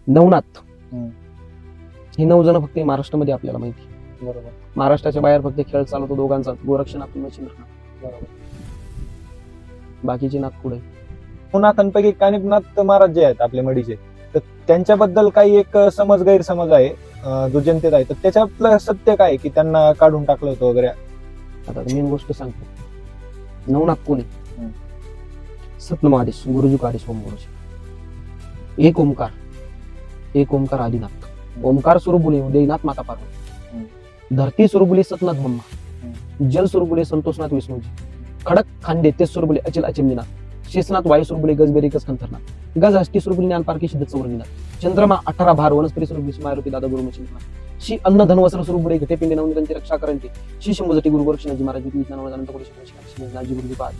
नवनाथ हम्म. ही 9 जण फक्त महाराष्ट्रामध्ये आपल्याला माहिती. बरोबर. महाराष्ट्राच्या बाहेर फक्त खेळ चालवतो दोघांचा, गोरक्षनाथ आणि मच्छिंद्रनाथ. बरोबर. बाकीचे नाथ पुढे. नाथांपैकी कानिपनाथ महाराज जे आहेत आपले मडीचे, तर त्यांच्याबद्दल काही एक समज गैरसमज आहे जो जनतेत आहे, तर त्याच्यातलं सत्य काय की त्यांना काढून टाकलं होतं वगैरे? आता मेन गोष्ट सांगतो. नवनाथ कोण आहे? हम्म. सप्तमादेश गुरुजी का आदेश ओम गुरुजी. एक ओंकार आदिनाथ. ओंकार स्वरूप बोले उदयनाथ माता पार्वती. धरती स्वरूप बोले सतनाथ ब्रह्मा. जल स्वरूप बोले संतोषनाथ विष्णूजी. खडक खांदे तेज स्वरूप बोले अचल अचंदीनाथ. शेषनाथ वायू स्वरूप बोले गजबेरी कस कंथरनाथ. गज अष्टी स्वरूप बोले ज्ञान पारखी सिद्ध चौरंगीनाथ. चंद्रमा 18 भार वनस्पती स्वरूप विस्मारूपी दादा गुरु मच्छिंद्रनाथ. श्री अन्न धन वस्त्र स्वरूप बोले घटे पिंडे नवनिरंती रक्षा करंती. श्री शंभूजटी गुरु गोरक्षनाथजी महाराज अनंत कोटी श्री गुरुजी पाद.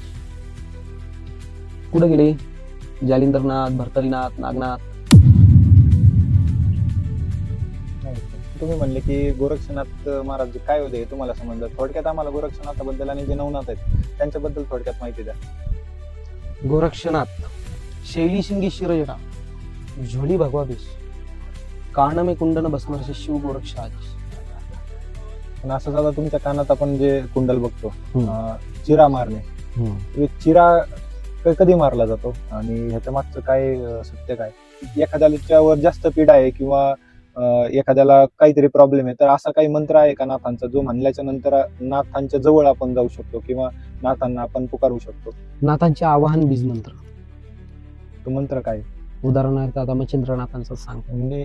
कुठे गेले? जालिंदरनाथ, भर्तरीनाथ, नागनाथ. तुम्ही म्हणले की गोरक्षनाथ महाराज जे काय होते हे तुम्हाला समजलं, थोडक्यात आम्हाला गोरक्षनाथाबद्दल आणि जे नवनाथ आहेत त्यांच्याबद्दल थोडक्यात माहिती द्या. गोरक्षनाथ शैली शिंगी शिरजटा झोली भगवा बेश कान कुंडन बसणार शिव गोरक्ष आदेश. पण असं झालं तुमच्या कानात आपण जे कुंडल बघतो, हम्म. चिरा मारणे, हे चिरा कधी मारला जातो आणि ह्याच्या मागचं काय सत्य काय? एखाद्याच्यावर जास्त पीडा आहे किंवा एखाद्याला काहीतरी प्रॉब्लेम आहे, तर असा काही मंत्र आहे का नाथांचा जो म्हणल्याच्या नंतर नाथांच्या जवळ आपण जाऊ शकतो किंवा नाथांना आपण पुकारू शकतो? नाथांचे आवाहन बीज मंत्र. तो मंत्र काय? उदाहरणार्थ आता मच्छिंद्रनाथांचं सांगतो. म्हणजे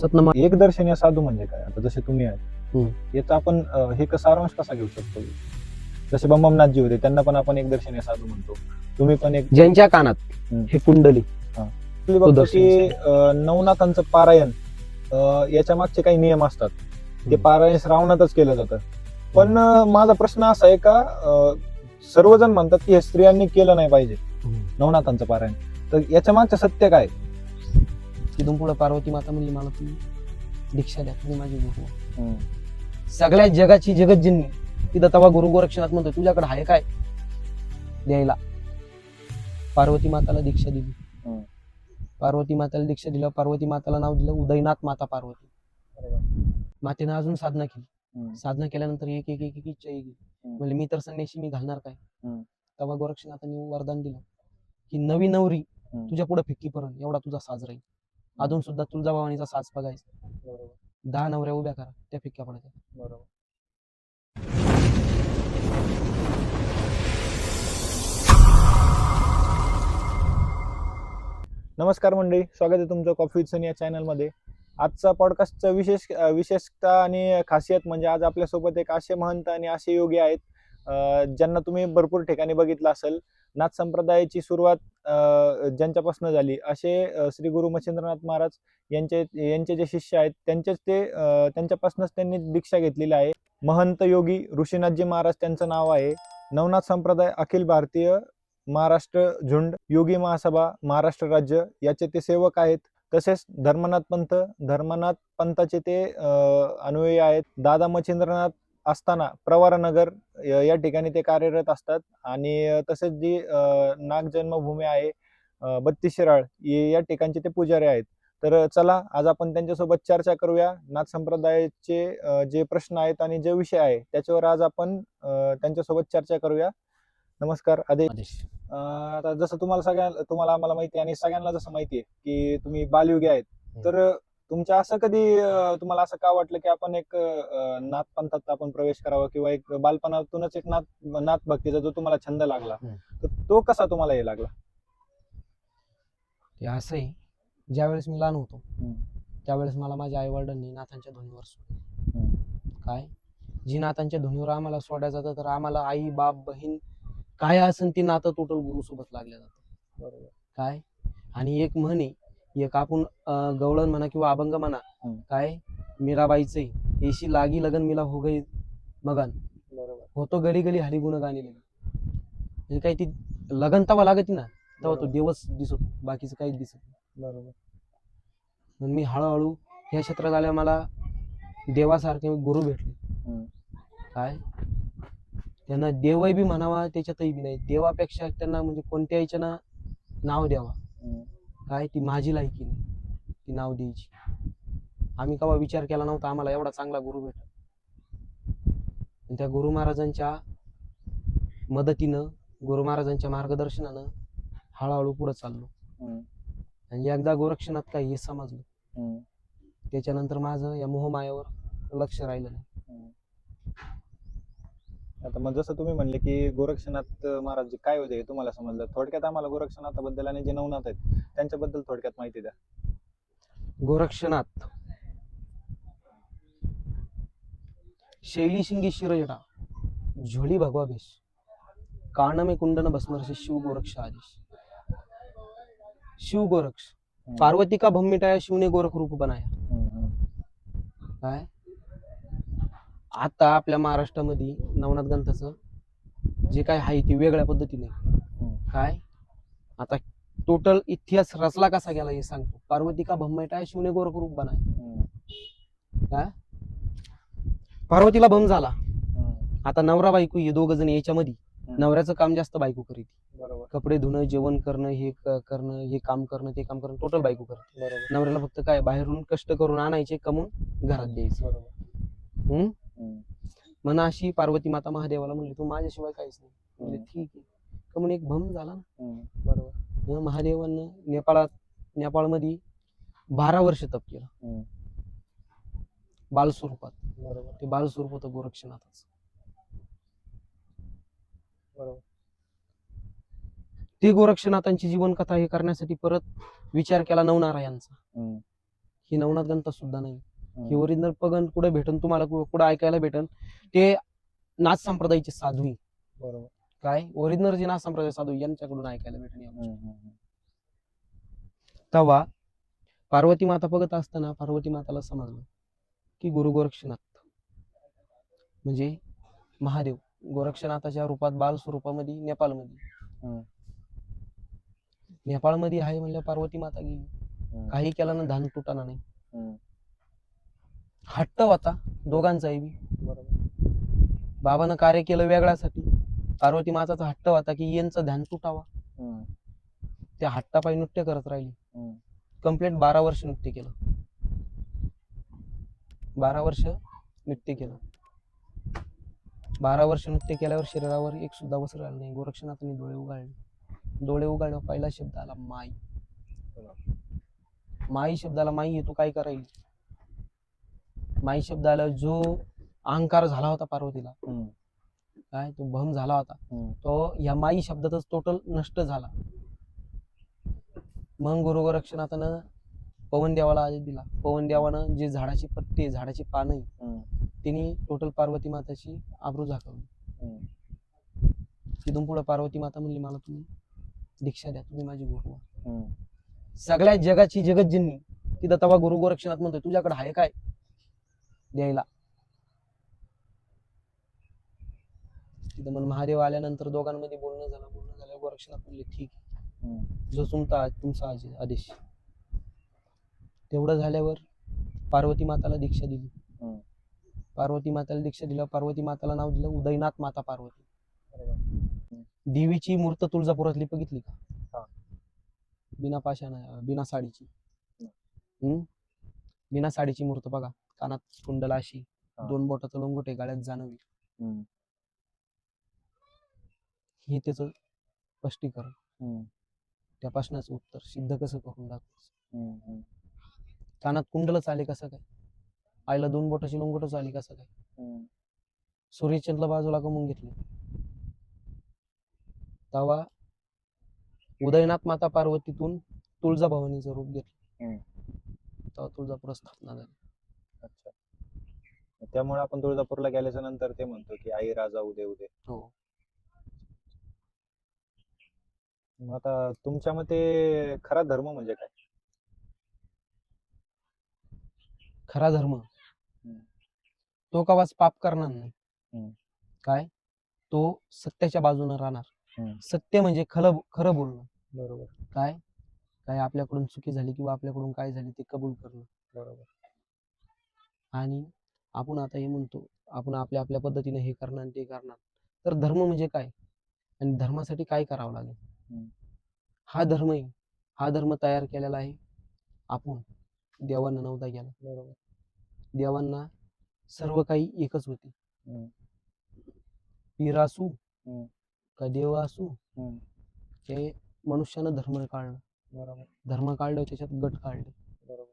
सतनमा एकदर्शनीय साधू म्हणजे काय? आता जसे तुम्ही आहेत याचा आपण हे सारांश कसा घेऊ शकतो? जसे बंबमनाथजी होते त्यांना पण आपण एकदर्शनीय साधू म्हणतो, तुम्ही पण एक. ज्यांच्या कानात हे कुंडली बघतो की नवनाथांचं पारायण याच्या मागचे काही नियम असतात, ते पारायण श्रावणातच केलं जातं. पण माझा प्रश्न असा आहे का सर्वजण म्हणतात की हे स्त्रियांनी केलं नाही पाहिजे नवनाथांचं पारायण, तर याच्या मागचं सत्य काय? तिथून पुढे पार्वती माता म्हणली मला तुम्ही दीक्षा द्या, तुम्ही माझी गुरु. सगळ्या जगाची जगतजननी तिथं तवा गुरु गोरक्षनाथ म्हणतो तुझ्याकडे आहे काय द्यायला? पार्वती माताला दीक्षा दिली. पार्वती माताला दीक्षा दिलं, पार्वती माताला नाव दिलं उदयनाथ माता पार्वती. मातेनं अजून साधना केली. साधना केल्यानंतर एक एक एक एक इच्छा येईल म्हणजे मी तर संन्याशी मी घालणार काय? तेव्हा गोरक्षनाथांनी वरदान दिलं की नवी नवरी तुझ्या पुढे फिक्की पर्यंत एवढा तुझा साज राहील. अजून सुद्धा तुळजाभवानीचा साज बघायचा. 10 नवऱ्या उभ्या करा, त्या फिक्क्या पडायच्या. बरोबर. नमस्कार मंडळी, स्वागत आहे तुमचं कॉफी विथ सनी या चॅनलमध्ये. आजचा पॉडकास्टचं विशेषता आणि खासियत म्हणजे आज आपल्यासोबत एक असे महंत आणि असे योगी आहेत ज्यांना तुम्ही भरपूर ठिकाणी बघितलं असेल. नाथ संप्रदायाची सुरुवात ज्यांच्यापासून झाली असे श्री गुरु मच्छिंद्रनाथ महाराज यांचे जे शिष्य आहेत त्यांच्यापासूनच त्यांनी दीक्षा घेतलेली आहे. महंत योगी ऋषीनाथजी महाराज त्यांचं नाव आहे. नवनाथ संप्रदाय अखिल भारतीय महाराष्ट्र झुंड योगी महासभा महाराष्ट्र राज्य याचे ते सेवक आहेत. तसेच धर्मनाथ पंथाचे ते अनुयायी आहेत. दादा मच्छिंद्रनाथ असताना प्रवरानगर या ठिकाणी ते कार्यरत असतात आणि तसेच जी नाग जन्मभूमी आहे 32 शिराळ या ठिकाणचे ते पुजारी आहेत. तर चला आज आपण त्यांच्यासोबत चर्चा करूया. नाथ संप्रदायाचे जे प्रश्न आहेत आणि जे विषय आहे त्याच्यावर आज आपण त्यांच्यासोबत चर्चा करूया. नमस्कार आदेश. आता जसं तुम्हाला आम्हाला माहिती आहे आणि सगळ्यांना जसं माहिती आहे की तुम्ही बालयुगी आहेत, तर तुमच्या असं कधी तुम्हाला असं का वाटलं की आपण एक नाथ पंथात आपण प्रवेश करावा किंवा एक बालपणातूनच एक नाथ भक्तीचा जो तुम्हाला छंद लागला, तर तो कसा तुम्हाला हे लागला? ते असं आहे, ज्यावेळेस मी लहान होतो त्यावेळेस मला माझ्या आई वडिलांनी नाथांच्या धुनीवर सोडलं. काय जी नाथांच्या धुनीवर आम्हाला सोडायचं जातं, तर आम्हाला आई बाप बहीण काय असेल ती नातं टोटल गुरु सोबत लागल्या जातं. बरोबर काय? आणि एक म्हणे एक आपण गवळण म्हणा किंवा अभंग म्हणा, काय मीराबाईचे येशी लागी लगन मिला हो गई मगन. बरोबर होतो गडी गडी हरी गुण गाणी लगी. म्हणजे काही ती लगन तवा लागत ना तेव्हा तो देवच दिसतो, बाकीचं काहीच दिसत नाही. बरोबर. मी हळूहळू ह्या क्षेत्रात आल्या मला देवासारखे गुरु भेटले. काय त्यांना देवही बी म्हणावा त्याच्यातही बी नाही, देवापेक्षा त्यांना म्हणजे कोणत्या याच्या नाव द्यावा. काय ती माझी लायकी नाही, ती नाव द्यायची. आम्ही केव्हा विचार केला नव्हता आम्हाला एवढा चांगला गुरु भेटेल. त्या गुरु महाराजांच्या मदतीनं, गुरु महाराजांच्या मार्गदर्शनानं हळूहळू पुढे चाललो. आणि एकदा गोरक्षनाथ काय हे समजलं, त्याच्यानंतर माझं या मोहमायावर लक्ष राहिलं नाही. आता मग जसं तुम्ही म्हणले की गोरक्षनाथ महाराज जे काय होते हे तुम्हाला समजलं, थोडक्यात आम्हाला गोरक्षनाथाबद्दल आणि जे नवनाथ आहेत त्यांच्याबद्दल थोडक्यात माहिती द्या. गोरक्षनाथ शैली शिंगी शिरजटा झोली भगवा भेष कान में कुंडन भस्मर्षि शिव गोरक्ष आदेश. शिव गोरक्ष, पार्वती का भम मिटाया शिव ने गोरख रूप बनाया. काय आता आपल्या महाराष्ट्रामध्ये नवनाथ ग्रंथाचं जे काय आहे ते वेगळ्या पद्धतीने काय आता टोटल इतिहास रचला कसा गेला हे सांगतो. पार्वती का भम मिटाया शिव ने गोरख रूप बनाया. काय पार्वतीला भम झाला, आता नवरा बायको हे दोघ जण याच्यामध्ये नवऱ्याचं काम जास्त बायको करीत. बरोबर. कपडे धुणं, जेवण करणं, हे करणं, हे काम करणं, ते काम करणं टोटल बायको करते. बरोबर. नवऱ्याला फक्त काय बाहेरून कष्ट करून आणायचे, कमवून घरात द्यायचं. बरोबर. म्हणून अशी पार्वती माता महादेवाला म्हणली तू माझ्याशिवाय काहीच नाही. म्हणजे ठीक आहे, कमून एक भम झाला ना. बरोबर. मग महादेवानं नेपाळमध्ये 12 वर्ष तप केलं बाल स्वरूपात. बरोबर. ते बाल स्वरूप होतं गोरक्षनाथाचं. बरोबर. ते गोरक्षनाथांची जीवनकथा हे करण्यासाठी परत विचार केला नवनारायणचा. ही नवनाथ ग्रंथ सुद्धा नाही, ही ओरिजिनल पगन कुठे भेटन तुम्हाला, कुठे ऐकायला भेटन ते नाथ संप्रदायाचे साधू. बरोबर. काय ओरिजिनल जे नाथ संप्रदाय साधू यांच्याकडून ऐकायला भेटन. तेव्हा पार्वती माता बघत असताना पार्वती माताला समजलं की गुरु गोरक्षनाथ म्हणजे महादेव गोरक्षनाथाच्या रूपात बाल स्वरूपामध्ये नेपाळमध्ये आहे म्हणलं. पार्वती माता गेली, काही केलं ना धान तुटाना नाही. हट्ट होता दोघांचाही बी. बाबानं कार्य केलं वेगळ्यासाठी, पार्वती माताचा हट्ट होता की यांचं ध्यान तुटावा. त्या हट्टापायी नृत्य करत राहिली. कंप्लीट 12 वर्ष नृत्य केलं. 12 वर्ष नृत्य केलं. 12 वर्ष नृत्य केल्यावर शरीरावर एक सुद्धा वस्त्र राहिलं नाही. गोरक्षनाथांनी डोळे उघडले. डोळे उघडल्यावर पहिला शब्द आला माई. माई शब्दाला माई येतो काय करायला. माई शब्द आला, जो अहंकार झाला होता पार्वतीला, काय तो भम झाला होता, तो या माई शब्दातच टोटल नष्ट झाला. मग गुरु गोरक्षनाथानं पवन देवाला आदेश दिला. पवन देवानं जे झाडाची पत्ते, झाडाची पानं तिने टोटल पार्वती माताची आबरू झाकवली. तिथून पुढे पार्वती माता म्हणली मला तुम्ही दीक्षा द्या, तुम्ही माझी गुरु. सगळ्या जगाची जगतजननी तिथं तेव्हा गुरु गोरक्षनाथ म्हणतोय तुझ्याकडे आहे काय द्यायला. तिथं मग महादेव आल्यानंतर दोघांमध्ये बोलणं झाल्यावर गोरक्षनाथ म्हणले ठीक आहे, जो तुमचा आदेश. तेवढं झाल्यावर पार्वती माताला दीक्षा दिली. पार्वती माताला दीक्षा दिल्यावर पार्वती माताला नाव दिलं उदयनाथ माता पार्वती. देवीची मूर्त तुळजापुरातली बघितली का? बिना पाशाना, बिना साडीची. बिना साडीची मूर्त बघा, कानात कुंडला अशी, 2 बोटाचं लोंगोट आहे, गाळ्यात जानवी. हे त्याचं स्पष्टीकरण. त्या प्रश्नाचं उत्तर सिद्ध कसं करून दाखवायचं. कानात कुंडलच आले कसं काय, आईला 2 बोटाची लोंगोटच आली कसं काय, सूर्यचंद्र बाजूला कमवून घेतले. तेव्हा उदयनाथ माता पार्वतीतून तुळजाभवानीचं रूप घेतलं. तेव्हा तुळजापूर स्थापना झाली. अच्छा. त्यामुळे आपण तुळजापूरला गेल्याच्या नंतर ते म्हणतो की आई राजा उदे उदे. हो. आता तुमच्या मते खरा धर्म म्हणजे काय? खरा धर्म तो कवाच पाप करणार नाही. काय तो सत्याच्या बाजूने राहणार. सत्य म्हणजे खरं बोलणं. बरोबर. काय काय आपल्याकडून चुकी झाली किंवा आपल्याकडून काय झाली ते कबूल करणं. बरोबर. आणि आपण आता हे म्हणतो आपण आपल्या आपल्या पद्धतीने हे करणार आणि ते करणार. तर धर्म म्हणजे काय आणि धर्मासाठी काय करावं लागेल. हा धर्म तयार केलेला आहे आपण. देवानं नव्हता केला. बरोबर. देवांना सर्व काही एकच होते. हम्म. पीर असू हम्म. का देव असू, हम्म. ते मनुष्यानं धर्म काढला. बरोबर. धर्म काढलं त्याच्यात गट काढले. बरोबर.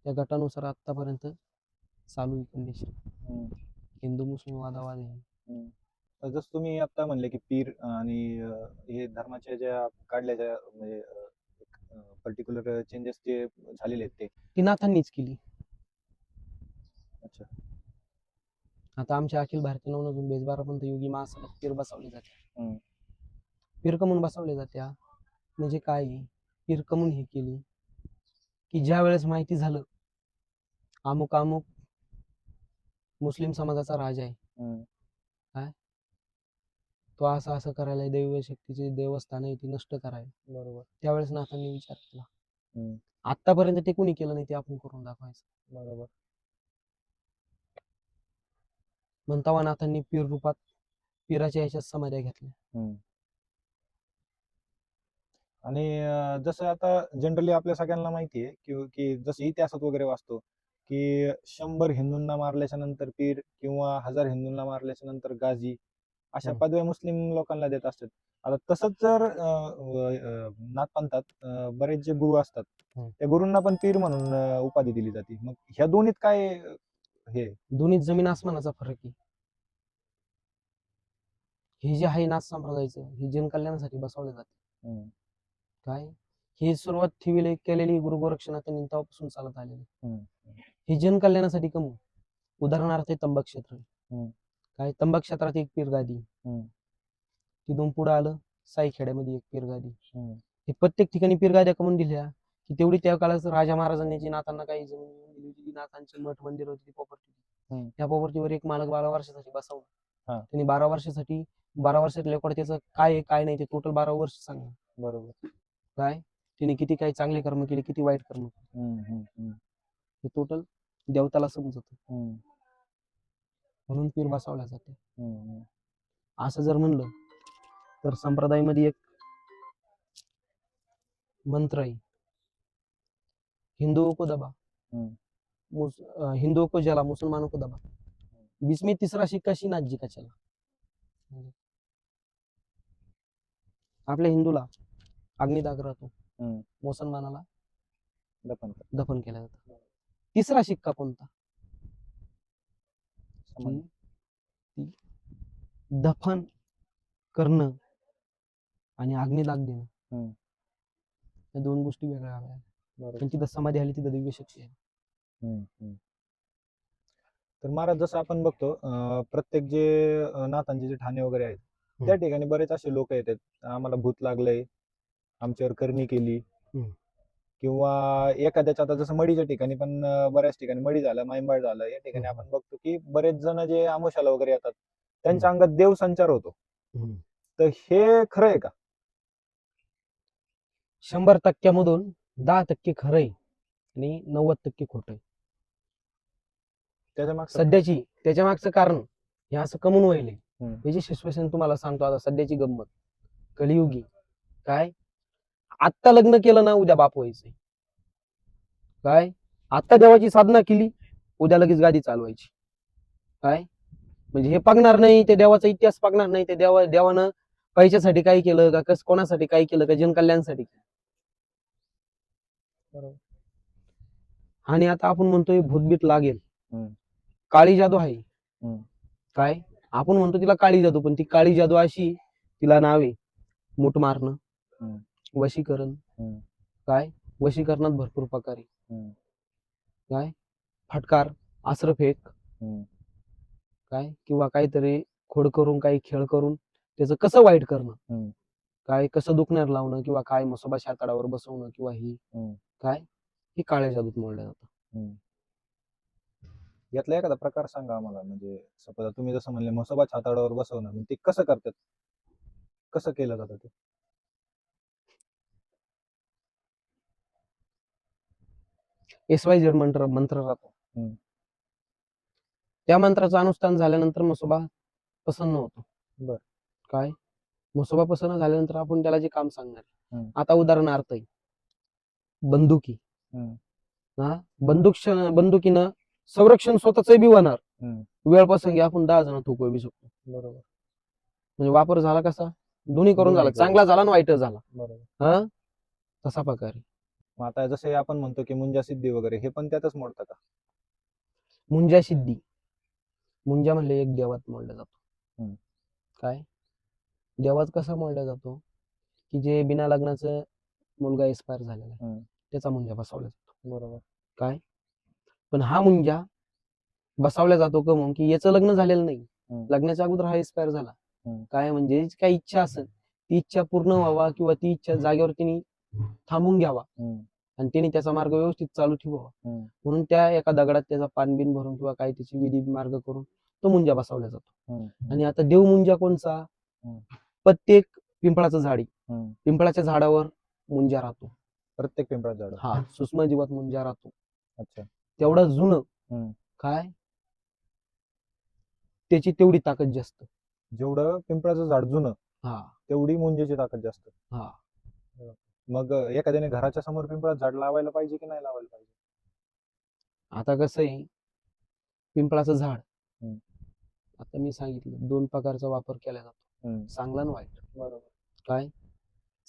त्या गटानुसार आतापर्यंत चालू आहे कंडिशन. हम्म. हिंदू मुस्लिम वादावाद आहे. हम्म. तर जसं तुम्ही आता म्हणले की पीर आणि हे धर्माच्या ज्या काढल्याच्या म्हणजे पर्टिक्युलर चेंजेस जे झालेले आहेत ते. ती नाथांनीच केली. अच्छा. आता आमच्या अखिल भारतीय नवनजून बेजबारापर्यंत योगी महासभेत पीर बसवले जाते. हम्म. पीर कमून बसवले जात्या म्हणजे काय आहे? पीर कमून हे केली की ज्या वेळेस माहिती झालं अमुक अमुक मुस्लिम समाजाचा राजा आहे, हम्म. तो असं असं करायला, दैव शक्तीचे देवस्थान आहे ती नष्ट करायला, बरोबर. त्यावेळेस नाथांनी विचार केला. हम्म. आतापर्यंत ते कोणी केलं नाही, ते आपण करून दाखवायचं. बरोबर. म्हणतावा नाथांनी पीर रूपात पीराच्या ह्याच्यात समाध्या घेतल्या. हम्म. आणि जसं आता जनरली आपल्या सगळ्यांना माहिती आहे की जसं इतिहासात वगैरे वाचतो की 100 हिंदूंना मारल्याच्या नंतर पीर किंवा 1000 हिंदूंना मारल्याच्या नंतर गाझी अशा हम्म. पदव्या मुस्लिम लोकांना देत असतात. आता तसंच जर नाथपंथात बरेच जे गुरु असतात हम्म. त्या गुरूंना पण पीर म्हणून उपाधी दिली जाते. मग ह्या दोन्हीत काय हे दोन्हीत जमीन आसमानाचा फरक आहे. हे जे आहे नाथ संप्रदायाचं, हे जनकल्याणासाठी बसवले जाते. हम्म. काय ही सुरुवात ठेवली केलेली गुरु गोरक्षनाथांनी तेव्हापासून चालत आलेली. हम्म. हे जनकल्याणासाठी कमू. उदाहरणार्थ तंबाख क्षेत्र. हम्म. काय तंबाख क्षेत्रात एक पीरगादी, हम्म. तिथून पुढे आलं साईखेड्यामध्ये एक पीरगादी. हम्म. हे प्रत्येक ठिकाणी पीरगाद्या कमवून दिल्या की तेवढी त्या काळात राजा महाराजांनी जी नाथांना काही जमीन दिली होती, ती नाथांची मठ मंदिर होती, ती प्रॉपर्टी हम्म. त्या प्रॉपर्टीवर एक मालक 12 वर्षासाठी बसवला. हा. त्यांनी 12 वर्षात रेकॉर्ड त्याचं काय आहे काय नाही ते टोटल 12 वर्ष सांगणार. बरोबर. काय तिने किती काही चांगले कर्म केले, किती वाईट कर्म केले, हम्म. हम्म. हम्म. हे टोटल देवताला समजत. हम्म. म्हणून पीर बसवल्या जाते. हम्म. असं जर म्हणलं तर संप्रदायामध्ये एक मंत्र आहे, हिंदुओं को दबा, हम्म. हिंदुओं को जला, मुसलमानों को दबा, बीच में तीसरा सिक्का श्रीनाथ जी का चला. आपल्या हिंदूला अग्निदाग राहतो, हम्म. मुसलमानाला दफन कर. दफन केलं जातं. तिसरा शिक्का कोणता? समान. ती दफन करणं आणि अग्निदाग देणं, हम्म. या दोन गोष्टी वेगळ्या हव्या. बरोबर. पण तिथं समाधी आली, तिथं दिव्य शक्ती आहे. हम्म. हम्म. तर महाराज जसं आपण बघतो प्रत्येक जे नाथांचे जे ठाणे वगैरे आहेत त्या ठिकाणी बरेच असे लोक येतात, आम्हाला भूत लागलंय, आमच्यावर करणी केली, हम्म. किंवा एखाद्याच्या आता जसं मडीच्या ठिकाणी पण बऱ्याच ठिकाणी मडी झालं, माईंबाळ झालं, या ठिकाणी हम्म. आपण बघतो की बरेच जण जे आमोशाला वगैरे येतात त्यांच्या अंगात देव संचार होतो. हम्म. तर हे खरं आहे का? 100% 10% खरं आहे आणि 90% खोटं आहे. त्याच्या मागचं सध्याची त्याच्या मागचं कारण हे असं कमून व्हायलंय. हम्म. याची सिच्युएशन तुम्हाला सांगतो. आता सध्याची गंमत कलियुगी काय, आत्ता लग्न केलं ना उद्या बाप व्हायचंय. काय आत्ता देवाची साधना केली, उद्या लगेच गादी चालवायची. काय म्हणजे हे पागणार नाही, ते देवाचा इतिहास पागणार नाही, ते देवानं पैशासाठी काय केलं का, कोणासाठी काय केलं का, जनकल्याणासाठी केलं. बरोबर. आणि आता आपण म्हणतोय भूतबीत लागेल, हम्म. काळी जादू आहे. हम्म. काय आपण म्हणतो तिला काळी जादू, पण ती काळी जादू अशी, तिला नाव आहे मूठ मारणं, हम्म. वशीकरण. हम्म. काय वशीकरणात भरपूर प्रकार आहे. हम्म. काय फटकार, आश्रफेक, हम्म. काय किंवा काहीतरी खोड करून काही खेळ करून त्याचं कसं वाईट करणं, हम्म. काय कसं दुखण्यार लावणं, किंवा काय मसोबा शाताडावर बसवणं, किंवा ही हम्म. काय ही काळ्या जादूत मोडलं जातं. हम्म. यातला एखादा प्रकार सांगा आम्हाला. म्हणजे सपोज तुम्ही जसं म्हणले म्हसोबा छाताडावर बसवणं, मग ते कसं करतात, कसं केलं जातं ते? SYZ मंत्र राहतो. हम्म. त्या मंत्राचं अनुष्ठान झाल्यानंतर मसोबा प्रसन्न होतो. बर. काय मसोबा प्रसन्न झाल्यानंतर आपण त्याला जे काम सांगणार. हम्म. आता उदाहरणार्थ आहे बंदुकी. हम्म. हा बंदुकीनं संरक्षण स्वतःच बी होणार. हम्म. वेळ प्रसंगी आपण 10 जण थोकू बी शकतो. बरोबर. म्हणजे वापर झाला कसा दोन्ही करून झाला, दोन्ही करून. चांगला झाला आणि वाईट झाला. बरोबर. हा तसा प्रकारे. मग आता जसे आपण म्हणतो की मुंजा सिद्धी वगैरे हे पण त्यातच मोडतं का? मुंजा सिद्धी, मुंजा म्हणले एक देवात मोडला जातो. हम्म. काय देवात कसा मोडला जातो की जे बिना लग्नाचं मुलगा एक्सपायर झालेला आहे, हम्म. त्याचा मुंजा बसवला जातो. बरोबर. काय पण हा मुंजा बसवला जातो का म्हणून की याचं लग्न झालेलं नाही, हम्म. लग्नाच्या अगोदर हा एक्सपायर झाला. हम्म. काय म्हणजे जी काही इच्छा असेल ती इच्छा पूर्ण व्हावा किंवा ती इच्छा जागेवर तिने थांबून घ्यावा हम्म. आणि तिने त्याचा मार्ग व्यवस्थित चालू ठेवावा, हम्म. म्हणून त्या एका दगडात त्याचा पानबिन भरून किंवा काही त्याची विधी मार्ग करून तो मुंजा बसवला जातो. हम्म. आणि आता देव मुंजा कोणचा, हम्म. प्रत्येक पिंपळाचं झाडी, हम्म. पिंपळाच्या झाडावर मुंजा राहतो. प्रत्येक पिंपळाचं झाड. हा सूक्ष्म जीवात मुंजा राहतो. अच्छा. तेवढा जुनं हम्म. काय त्याची तेवढी ताकद जास्त. जेवढं पिंपळाचं झाड जुनं हा तेवढी मुंजेची ताकद जास्त. हा मग एखाद्याने घराच्या समोर पिंपळाचं झाड लावायला पाहिजे की नाही लावायला पाहिजे? आता कसं आहे पिंपळाचं झाड, हम्म. आता मी सांगितलं 2 प्रकारचा वापर केला जातो, हम्म. चांगला आणि वाईट. बरोबर. काय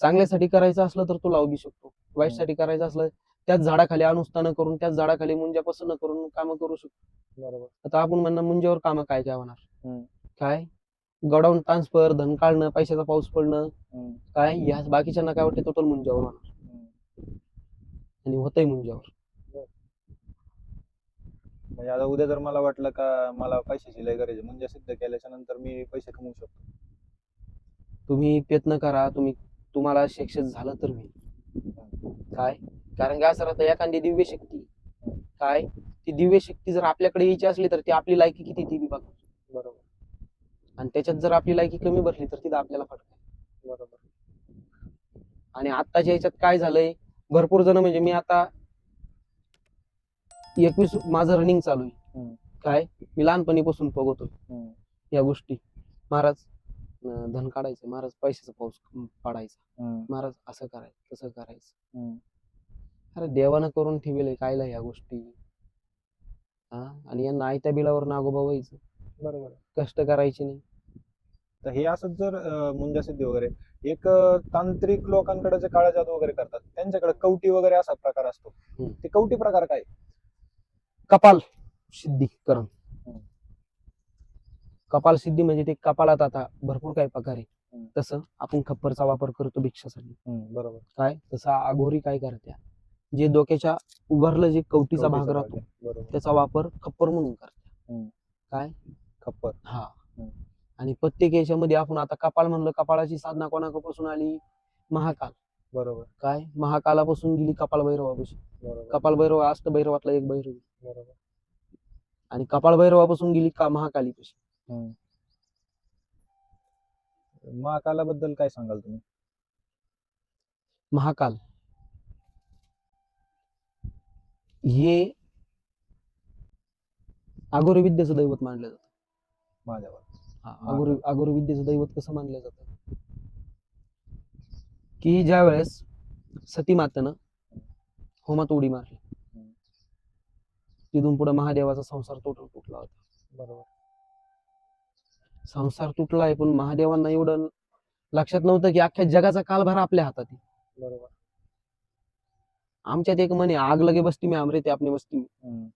चांगल्यासाठी करायचं असलं तर तो लावू बी शकतो, वाईटसाठी करायचं असलं त्याच झाडाखाली अनुष्ठानं करून त्याच झाडाखाली मुंजापासून करून कामं करू शकतो. बरोबर. आता आपण म्हणणार मुंजावर कामं काय काय होणार, हम्म. काय गडाऊन ट्रान्सफर, धन काढणं, पैशाचा पाऊस पडणं, हम्म. काय ह्या बाकीच्यांना काय वाटते टोटल मुंजावर होणार हम्म. आणि होतंय मुंजावर. म्हणजे आता उद्या जर मला वाटलं का मला पैशाची लय गरज आहे, म्हणजे सिद्ध केल्याच्या नंतर मी पैसे कमवू शकतो. तुम्ही प्रयत्न करा, तुम्हाला सक्सेस झालं तर मी काय, कारण काय असं राहतं एखादी दिव्य शक्ती, काय ती दिव्य शक्ती जर आपल्याकडे यायची असली तर ती आपली लायकी किती ती बी बघा. बरोबर. आणि त्याच्यात जर आपली लायकी कमी बसली तर तिथं आपल्याला फटका. बरोबर. आणि आत्ताच्या याच्यात काय झालंय, भरपूर जण म्हणजे मी आता 21 माझं रनिंग चालू आहे. हम्म. काय मी लहानपणीपासून बघतोय हम्म. या गोष्टी. महाराज धन काढायचं, महाराज पैशाचा पाऊस पाडायचा, हम्म. महाराज असं करायचं तसं करायचं. हम्म. अरे देवानं करून ठेवले कायला या गोष्टी, हा आणि यांना आयत्या बिलावर नागोबा व्हायचं, बरोबर. कष्ट करायचे नाही. तर हे असंच जर मुंजा सिद्धी वगैरे एक तांत्रिक लोकांकडे जे काळा जादू वगैरे करतात त्यांच्याकडे कवटी वगैरे असा प्रकार असतो. हम्म. ते कवटी प्रकार काय? कपाल सिद्धीकरण. हम्म. कपाल सिद्धी म्हणजे ते कपाळात आता भरपूर काही प्रकार आहे. हम्म. तसं आपण खप्परचा वापर करतो भिक्षासाठी, बरोबर. काय तसं अघोरी काय करत्या, जे डोक्याच्या उभारलं जे कवटीचा भाग कवटीचा राहतो भाग आहे. बरोबर. त्याचा वापर खप्पर म्हणून करतात. हम्म. काय खप्पर. हा हम्म. आणि प्रत्येक याच्यामध्ये आपण आता कपाळ म्हणलं, कपाळाची साधना कोणापासून आली, महाकाल. बरोबर. काय महाकालापासून गेली कपाळ भैरवापासून. बरोबर. कपाळ भैरव अष्टभैरवातला एक भैरव, बरोबर. आणि कपाळ भैरवापासून गेली का महाकालीपाशी. महाकालाबद्दल काय सांगाल तुम्ही? महाकाल हे अघोरी विद्येचं दैवत मानलं जातं. माझ्यावर अघोरी विद्येचं दैवत कसं मानलं जातं की ज्या वेळेस सती मातेनं होमात उडी मारली, तिथून पुढे महादेवाचा संसार तुटला होता. बरोबर. संसार तुटलाय पण महादेवांना एवढं लक्षात नव्हतं की अख्ख्या जगाचा कालभार आपल्या हातात आहे. बरोबर. आमच्यात एक म्हणे आग लगे बसती मी आमरे ते आपली बसती मी,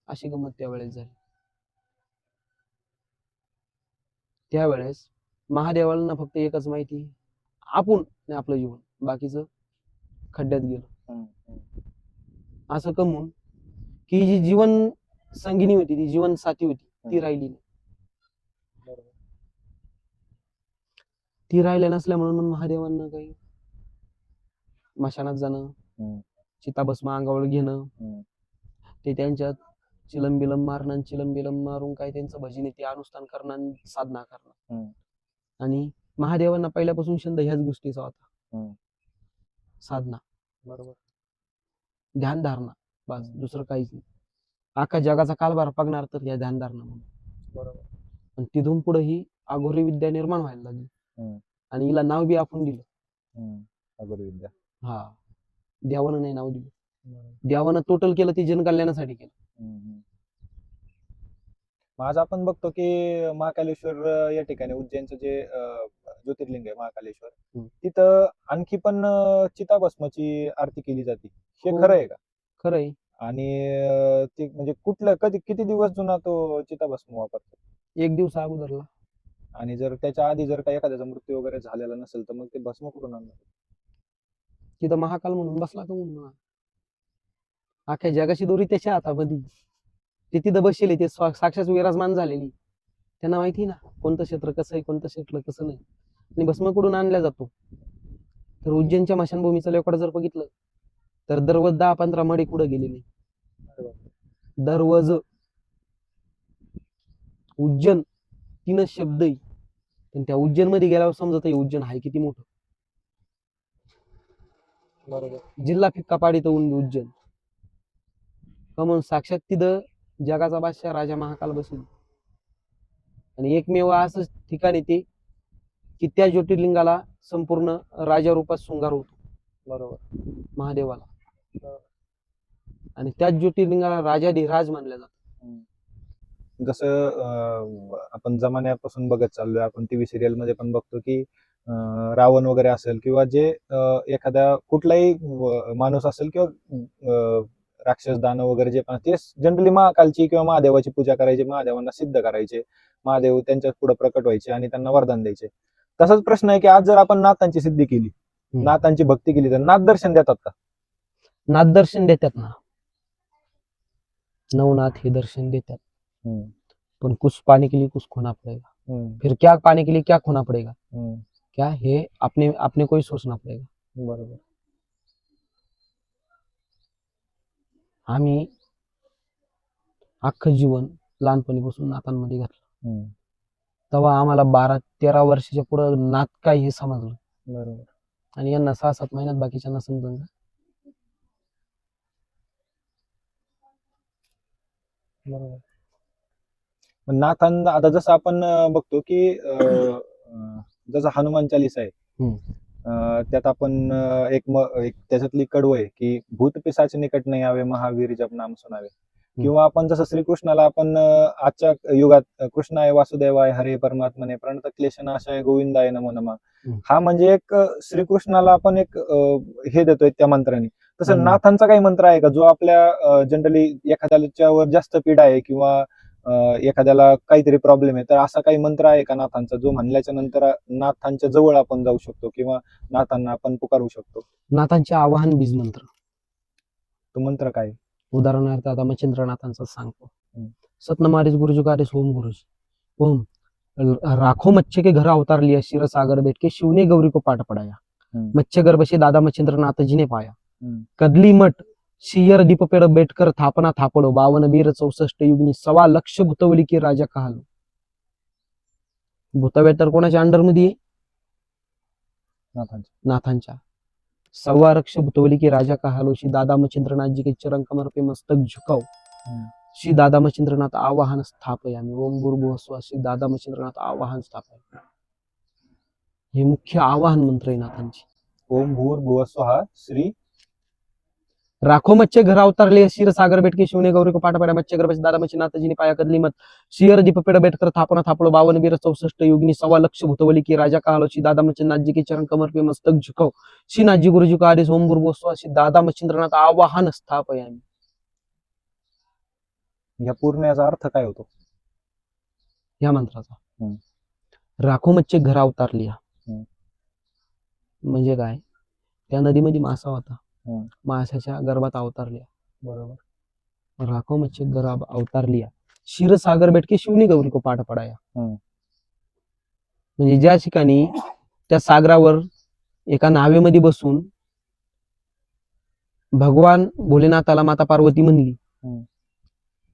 अशी गंमत त्यावेळेस झाली. त्यावेळेस महादेवाला फक्त एकच माहिती, आपण आणि आपलं जीवन, बाकीचं खड्ड्यात गेलं. असं कमून की जी जीवन संगिनी होती, ती जीवन साथी होती, ती राहिली नाही. बरोबर. ती राहिल्या नसल्यामुळे मग महादेवांना काही मशानात जाणं, चिताभस्म अंगावर घेणं, ते त्यांच्यात चिलम बिलम मारणं, चिलम बिलम मारून काय त्यांचं भजन ते अनुष्ठान करणं आणि साधना करणं. आणि महादेवांना पहिल्यापासून छंद ह्याच गोष्टीचा होता, साधना. बरोबर. ध्यानधारणा, बस दुसरं काहीच नाही. अख्खा जगाचा कालभार बघणार तर या ध्यानधारणा म्हणून. बरोबर. आणि तिथून पुढे ही अघोरी विद्या निर्माण व्हायला लागली, आणि हिला नाव बी आपण दिलं अघोरी विद्या. हा देवानं नाही नाव दिलं, देवानं टोटल केलं ते जनकल्याणासाठी केलं. मग आज आपण बघतो की महाकालेश्वर या ठिकाणी उज्जैनचं जे ज्योतिर्लिंग आहे महाकालेश्वर, हम्म. तिथं आणखी पण चिताभस्माची आरती केली जाते. हे हो. खरं आहे का? खरंय. आणि ते म्हणजे किती दिवस जुना तो चिताभस्म वापरतो? 1 दिवस अगोदरला. आणि जर त्याच्या आधी जर काही एखाद्याचा मृत्यू वगैरे झालेला नसेल तर मग ते भस्म कुठून आणणार? तिथं महाकाल म्हणून बसला तो म्हणून अख्ख्या जगाची दोरी त्याच्या हातामध्ये. ते तिथं बसले ते साक्षात विराजमान झालेली. त्यांना माहिती ना कोणतं क्षेत्र कसं आहे, कोणतं क्षेत्र कसं नाही. आणि भस्म कुठून आणला जातो तर उज्जैनच्या मशानभूमीचं रेकॉर्ड जर बघितलं तर दररोज 10-15 मडे कुठं गेलेले. दररोज उज्जैन 3च शब्द आहे. पण त्या उज्जैन मध्ये गेल्यावर समजत उज्जैन आहे किती मोठं. बरोबर. जिल्हा फिक्का पाडीत उज्जैन का म्हणून साक्षात तिथं जगाचा बादशाह राजा महाकाल बसेल. आणि एकमेव असं ठिकाण येते की त्या ज्योतिर्लिंगाला संपूर्ण राजा रूपात शृंगार होतो. बरोबर. महादेवाला. आणि त्याच ज्योतिर्लिंगाला राजाधिराज मानलं जातं. जसं आपण जमान्यापासून बघत चाललोय, आपण टीव्ही सिरियल मध्ये पण बघतो की रावण वगैरे असेल किंवा जे एखादा कुठलाही माणूस असेल किंवा राक्षस दानव वगैरे जे पण ते जनरली महाकालची किंवा महादेवाची पूजा करायची, महादेवांना सिद्ध करायचे, महादेव त्यांच्या पुढे प्रकट व्हायचे आणि त्यांना वरदान द्यायचे. तसाच प्रश्न आहे की आज जर आपण नाथांची सिद्धी केली, नाथांची भक्ती केली तर नाथ दर्शन देतात का? नाथ दर्शन देतात ना. नवनाथ हे दर्शन देतात. पण कुछ पाने के लिए कुछ खोना पड़ेगा. फिर क्या पाने के लिए क्या खोना पड़ेगा. क्या हे अपने अपने को ही सोचना पड़ेगा. बरोबर. आम्ही अख्खं जीवन लहानपणीपासून नाथांमध्ये घातलं. तेव्हा आम्हाला 12-13 वर्षाच्या पुढे नाथ काय हे समजलं. बरोबर. आणि यांना 6-7 महिन्यात बाकीच्यांना समजलं. बरोबर. नाथांना आता जसं आपण बघतो की जसं हनुमान चालीसा आहे, त्यात आपण एक त्याच्यातली कडवं आहे की भूत पिशाच निकट नाही यावे, महावीर जप नाम सुनावे. किंवा आपण जसं श्रीकृष्णाला आपण आजच्या युगात कृष्णाय वासुदेवाय हरे परमात्मने प्रणत क्लेशनाशाय गोविंदाय नमो नमः, हा म्हणजे एक श्रीकृष्णाला आपण एक हे देतोय त्या मंत्राने. तसं नाथांचा काही मंत्र आहे का जो आपल्या जनरली एखाद्याच्यावर जास्त पीडा आहे किंवा एखाद्याला काहीतरी प्रॉब्लेम आहे तर असा काही मंत्र आहे का नाथांचा जो म्हणल्याच्या नंतर नाथांच्या जवळ आपण जाऊ शकतो किंवा नाथांना आपण पुकारू शकतो? नाथांचे आवाहन बीज मंत्र. तो मंत्र काय? उदाहरणार्थ आता मच्छिंद्रनाथांचा सांगतो. सतनमारिस गुरुजी कारिस ओम गुरुजी ओम राखो मच्छे के घर अवतार लिया, शिर सागर बैठ के शिव ने गौरी को पाठ पढ़ाया, मच्छे गर्भ से दादा मच्छिंद्रनाथ जी ने पाया, कदली मठ शियर दीप पेड़ बैठकर थापना थापड़ो, 52 वीर 64 युगनी, 1.25 लाख भूतवली की राजा कहालो. भूतवेळ तर कोणाच्या अंडरमध्ये? नाथांच्या. 1.25 लाख भूतवली की राजा कहालो, श्री दादा मच्छिंद्रनाथ जी के चरण कमर पे मस्तक झुकाओ, श्री दादा मच्छिंद्रनाथ आवाहन स्थापयामी, ओम भूर्भुवः स्वः, श्री दादा मच्छिंद्रनाथ आवाहन स्थापयामी. हे मुख्य आवाहन मंत्र आहे नाथांची. ओम भूर्भुवः स्वः श्री राखो मच्छे घर अवतारले, शिर सागर बैठ के शिवने गौरी को पाठ पढ़ा, मच्छे गर्भ से दादा मच्छिंद्रनाथ जी ने पाया, कदली मत शियर दीप पेड़ बैठकर थापना थापड़ो, 52 वीर 64 युगनी, 1.25 लाख भूतवली की राजा कहालो, श्री दादा मच्छिंद्रनाथ जी के चरण कमर पे मस्तक झुकाओ, श्री नाथ जी गुरु जी का आदेश, ओम भूर्भुवः स्वः, श्री दादा मच्छिंद्रनाथ आवाहन स्थापयामी. या पूर्ण याचा अर्थ काय होतो या मंत्राचा? राखो मच्छे घर अवतार लिया म्हणजे काय? त्या नदीमध्ये मासा होता, माशाच्या गर्भात अवतार लिया. बरोबर. राखो मच्छे घर अवतार लिया, क्षीर सागर बैठ के शिवनी गौरी को पाठ पढ़ाया. म्हणजे ज्या ठिकाणी त्या सागरावर एका नावेमध्ये बसून भगवान भोलेनाथाला माता पार्वती म्हणली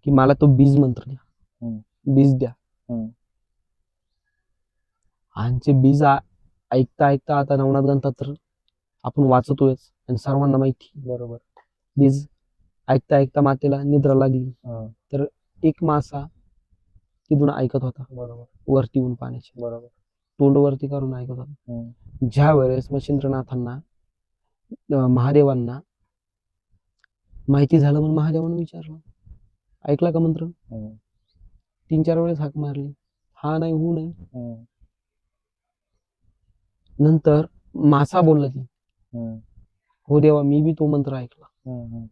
की मला तो बीज मंत्र द्या, बीज द्या. आणि ते बीज ऐकता ऐकता आता नवनाथ ग्रंथात तर आपण वाचतोय आणि सर्वांना माहिती. बरोबर. बीज ऐकता ऐकता मातेला निद्रा लागली तर एक मासा तिथून ऐकत होता. बरोबर. वरती येऊन पाण्याच्या. बरोबर. तोंड वरती करून ऐकत होता. ज्या वेळेस मच्छिंद्रनाथांना महादेवांना माहिती झालं म्हणून महादेवानं विचारलं, ऐकला का मंत्र? हम्म. 3-4 वेळेस हाक मारली, हा नाही हू नाही. हम्म. नंतर मासा बोलला ती, हम्म. हो देवा मी बी तो मंत्र ऐकला. हम्म.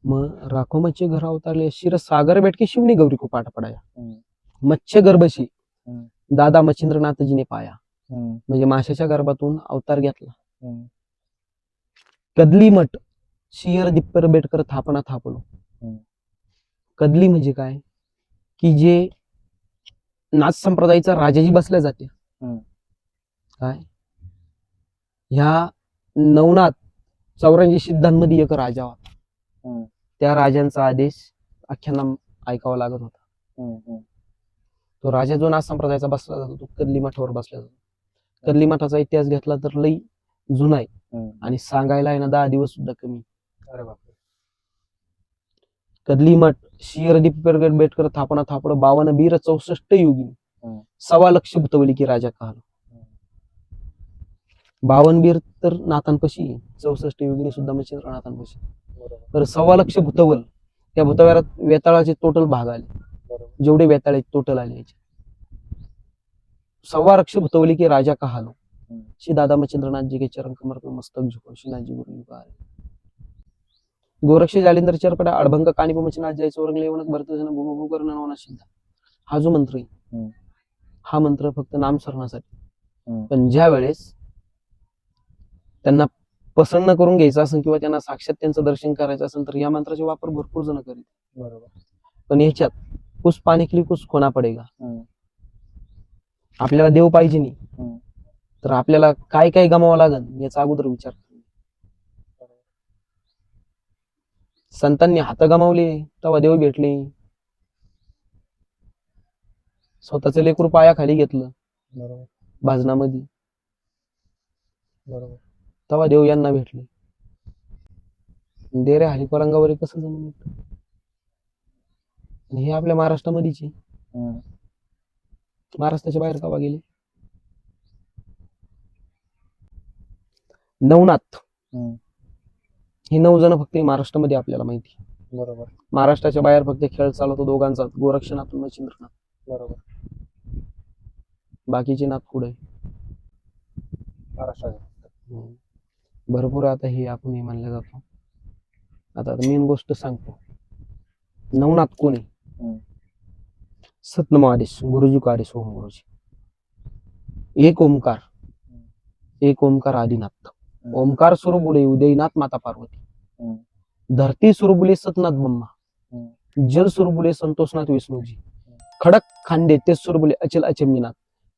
मग राखो मच्छी घर अवतारले, शिर सागर बेटके शिवणी गौरी को पाठ पडाया. हम्म. मत्स्य गर्भशी हम्म. दादा मच्छिंद्रनाथजीने पाया. हम्म. म्हणजे माशाच्या गर्भातून अवतार घेतला. हम्म. कदली मठ शियर दिप्पर बेटकर थापना थापलो. हम्म. कदली म्हणजे काय, की जे नाथ संप्रदायाचा राजाजी बसल्या जाते. हम्म. काय, ह्या नवनाथ 84 सिद्धांमध्ये एक राजा होता. हम्म. त्या राजांचा आदेश अख्ख्यांना ऐकावा लागत होता. हम्म. तो राजा जो नाथ संप्रदायाचा बसला जातो तो कदली मठावर बसला जातो. कदली मठाचा इतिहास घेतला तर लई जुना आहे हम्म. आणि सांगायला आहे ना 10 दिवस सुद्धा कमी. अरे बापरे. कदली मठ शियर दिप्पर बेटकर थापना थापड 52 बीर 64 युगी हम्म. 1.25 लाख भुतवली की राजा कहलो. 52 बीर तर नाथांपाशी, 64 योगिनी सुद्धा मच्छिंद्र नाथांपाशी. बरोबर. तर 1.25 लाख भुतवल, त्या भुतवऱ्यात वेताळाचे टोटल भाग आले. बरोबर. जेवढे वेताळे टोटल आले याचे 1.25 लाख भुतवली की राजा कहालो. हम्म. श्री दादा मच्छिंद्रनाथ जी के चरण कमर पे मस्तक झुको, श्रीनाथ जी गुरु युगा गोरक्ष जालिंदर चरपडा अडभंग कानिप मच्छिनाथ जय चौरंगले वनक भरतजन भूमभू कर्ण नवना सिद्धा. हा जो मंत्र आहे, हम्म. हा मंत्र फक्त नामस्मरणासाठी. हम्म. पण ज्या वेळेस त्यांना प्रसन्न करून घ्यायचं असेल किंवा त्यांना साक्षात त्यांचं दर्शन करायचं असेल तर या मंत्राचा वापर भरपूर जण करीत. बरोबर. पण ह्याच्यात कुछ पाने के लिए कुछ खोना पडेगा. हम्म. आपल्याला देव पाहिजे नाही हम्म. तर आपल्याला काय काय गमावं लागेल याचा अगोदर विचार करा. संतांनी हात गमावले तेव्हा देव भेटले, स्वतःचं लेकरू पायाखाली घेतलं बरोबर. भाजनामध्ये बरोबर. तेव्हा देव यांना भेटले. देरे हाली पलंगावर कसं जमून येतं? आणि हे आपल्या महाराष्ट्रामध्येच आहे. हम्म. महाराष्ट्राच्या बाहेर तेव्हा गेले. नवनाथ हम्म. ही 9 जण फक्त महाराष्ट्रामध्ये आपल्याला माहिती. बरोबर. महाराष्ट्राच्या बाहेर फक्त खेळ चालवतो दोघांचा, गोरक्षनाथ आणि मच्छिंद्रनाथ. बरोबर. बाकीचे नाथ पुढे महाराष्ट्रात. भरपूर. आता हे आपण हे मानलं जातो. आता मेन गोष्ट सांगतो, नवनाथ कोण आहे? हम्म. सतनाम आदेश गुरुजी का आदेश ओम गुरुजी. एक ओंकार, एक ओंकार आदिनाथ. ओंकार स्वरूप बोले उदयनाथ माता पार्वती. हम्म. धरती स्वरूप बोले सतनाथ ब्रह्मा. हम्म. जल स्वरूप बोले संतोषनाथ विष्णूजी. खडक खांडे ते स्वरूप बोले अचल अचम्यनाथ.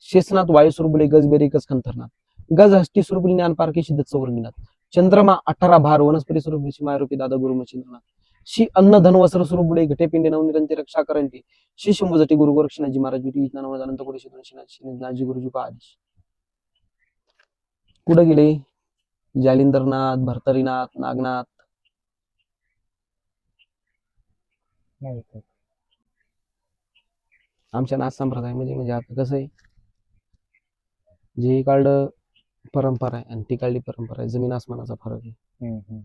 शेषनाथ वायू स्वरूप बोले गजबेरी गज खंथरनाथ. गज हष्टी स्वरूप बोले ज्ञान पारखी सिद्ध चौरंगीनाथ. चंद्रमा 18 भार वनस्पती स्वरूप मायरूपी दादा गुरु मच्छिंद्रनाथ. श्री अन्न धन वस्त्र स्वरूप बोले घटे पिंडे नवनिरंती रक्षा करंटी. श्री शंभूजटी गुरु गोरक्षनाथजी महाराज विटी अनंत कोटी श्रीनाथजी गुरुजी का आदेश. कुठे गेले? जालिंदरनाथ, भर्तरीनाथ, नागनाथ. नाही. आमच्या नाथ संप्रदायामध्ये म्हणजे आता कसं आहे, जे इकडं परंपरा आहे आणि तिकडली परंपरा आहे, जमीन आसमानाचा फरक आहे. हम्म.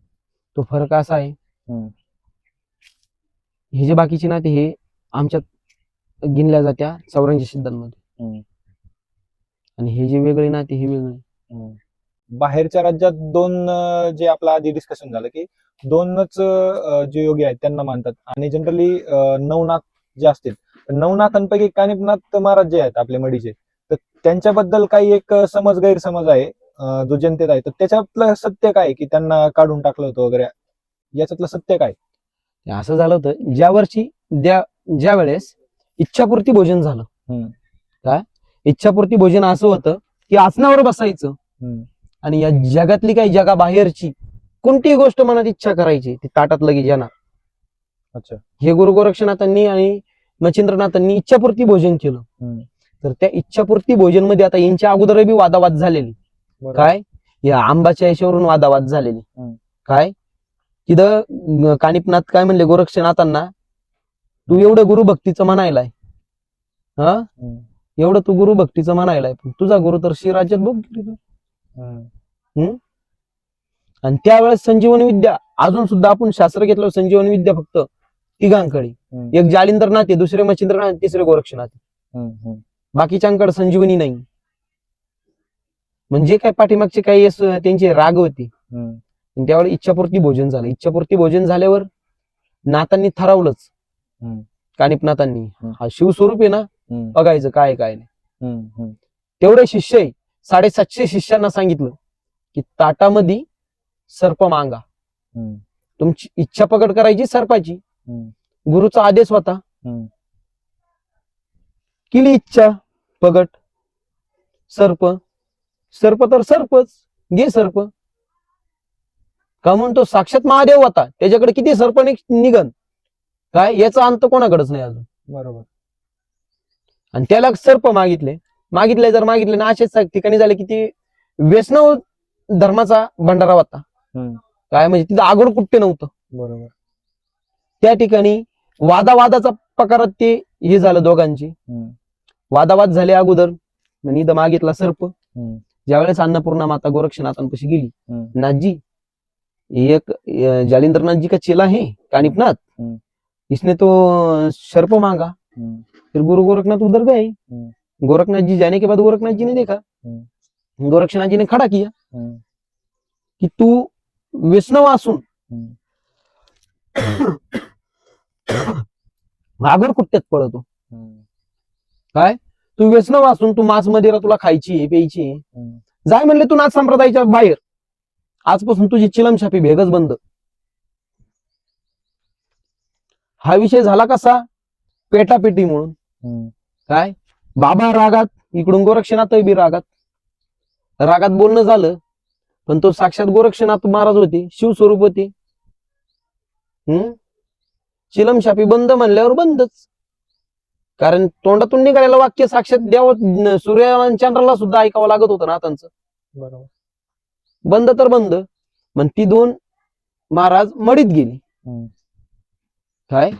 तो फरक असा आहे, हम्म. हे जे बाकीचे नाते हे आमच्यात गिनल्या जात्या 84 सिद्धांमध्ये. हम्म. आणि हे जे वेगळे नाते हे वेगळे. हम्म. बाहेरच्या राज्यात जे आपलं आधी डिस्कशन झालं की 2च जे योगी आहेत त्यांना मानतात आणि जनरली नवनाथ जे असतील, नवनाथांपैकी कानिपनाथ महाराज जे आहेत आपले मडीचे, तर त्यांच्याबद्दल काही एक समज गैरसमज आहे जो जनतेत आहे, तर त्याच्यातलं सत्य काय की त्यांना काढून टाकलं होतं वगैरे, याच्यातलं सत्य काय? असं झालं होतं, ज्या वेळेस इच्छापूर्ती भोजन झालं. काय इच्छापूर्ती भोजन असं होतं की आसनावर बसायचं आणि या जगातली काही जगाबाहेरची कोणतीही गोष्ट मनात इच्छा करायची ती ताटात लगेच येणार. अच्छा. हे गुरु गोरक्षनाथांनी आणि मच्छिंद्रनाथांनी इच्छापूर्ती भोजन केलं. तर त्या इच्छापूर्ती भोजन मध्ये आता यांच्या अगोदर बी वादावाद झालेली. काय या आंबाच्या याच्यावरून वादावाद झालेली. काय तिथं कानिपनाथ काय म्हणले गोरक्षनाथांना, तू एवढं गुरुभक्तीचं म्हणायलाय, हा एवढं तू गुरुभक्तीचं म्हणायलाय, पण तुझा गुरु तर श्रीराज्यात भोग. आणि त्यावेळेस संजीवनी विद्या अजून सुद्धा आपण शास्त्र घेतलं संजीवनी विद्या फक्त तिघांकडे. हम्म. एक जालिंदरनाथ आहे, दुसरे मच्छिंद्रनाथ आहे, तिसरे गोरक्षनाथ आहे. हम्म. बाकीच्यांकडे संजीवनी नाही. म्हणजे काय पाठीमागचे काही त्यांची राग होती. हम्म. आणि त्यावेळी इच्छापूर्ती भोजन झालं. इच्छापूर्ती भोजन झाल्यावर नाथांनी ठरवलंच, हम्म. कानिपनाथांनी हम्म. हा शिवस्वरूप आहे ना, हम्म. बघायचं काय काय नाही. हम्म. तेवढे शिष्य आहे, 750 शिष्यांना सांगितलं की ताटामध्ये सर्प मागा, हम्म. तुमची इच्छा प्रकट करायची सर्पाची. हम्म. गुरुचा आदेश होता. हम्म. केली इच्छा प्रकट, सर्प. सर्प तर सर्पच, घे सर्प. का म्हणतो साक्षात महादेव होता, त्याच्याकडे किती सर्प निघन काय याचा अंत कोणाकडेच नाही अजून. बरोबर. आणि त्याला सर्प मागितले ना असेच ठिकाणी झाले की ते वैष्णव धर्माचा भंडारा होता. हम्म. काय म्हणजे तिथं आगोड कुठे नव्हतं. बरोबर. त्या ठिकाणी वादावादाचा प्रकारात ते हे झालं दोघांची. हम्म. वादावाद झाले अगोदर, म्हणजे इथं मागितला सर्प. हम्म. ज्यावेळेस अन्नपूर्णा माता गोरक्षनाथांपाशी गेली, हम्म. नाथजी एक जालिंद्रनाथ जी का चेला है कानिपनाथ, हम्म. इसने तो सर्प मांगा. हम्म. फिर गुरु गोरखनाथ उधर गए. गोरखनाथ जी जाने के बाद गोरखनाथ जी ने देखा, गोरक्षनाथ जी ने खड़ा किया कि तू वैष्णव असून आगर कुठ्यात पळतो. काय तू वैष्णव असून तू मांस मदिरा तुला खायची प्यायची, जाय म्हणले तू नाथ संप्रदायाच्या बाहेर. आजपासून तुझी चिलमछापी भेगच बंद. हा विषय झाला कसा, पेटापेटी म्हणून. काय बाबा रागात, इकडून गोरक्षनाथ बी रागात बोलणं झालं. पण तो साक्षात गोरक्षनाथ महाराज होते, शिवस्वरूप होते. चिलमछापी बंद म्हणल्यावर बंदच. कारण तोंडातून निघालेलं वाक्य साक्षात देव सूर्य चंद्राला सुद्धा ऐकावं लागत होतं नाथांचं. बरोबर. बंद तर बंद. मग ती दोन महाराज मडीत गेली. काय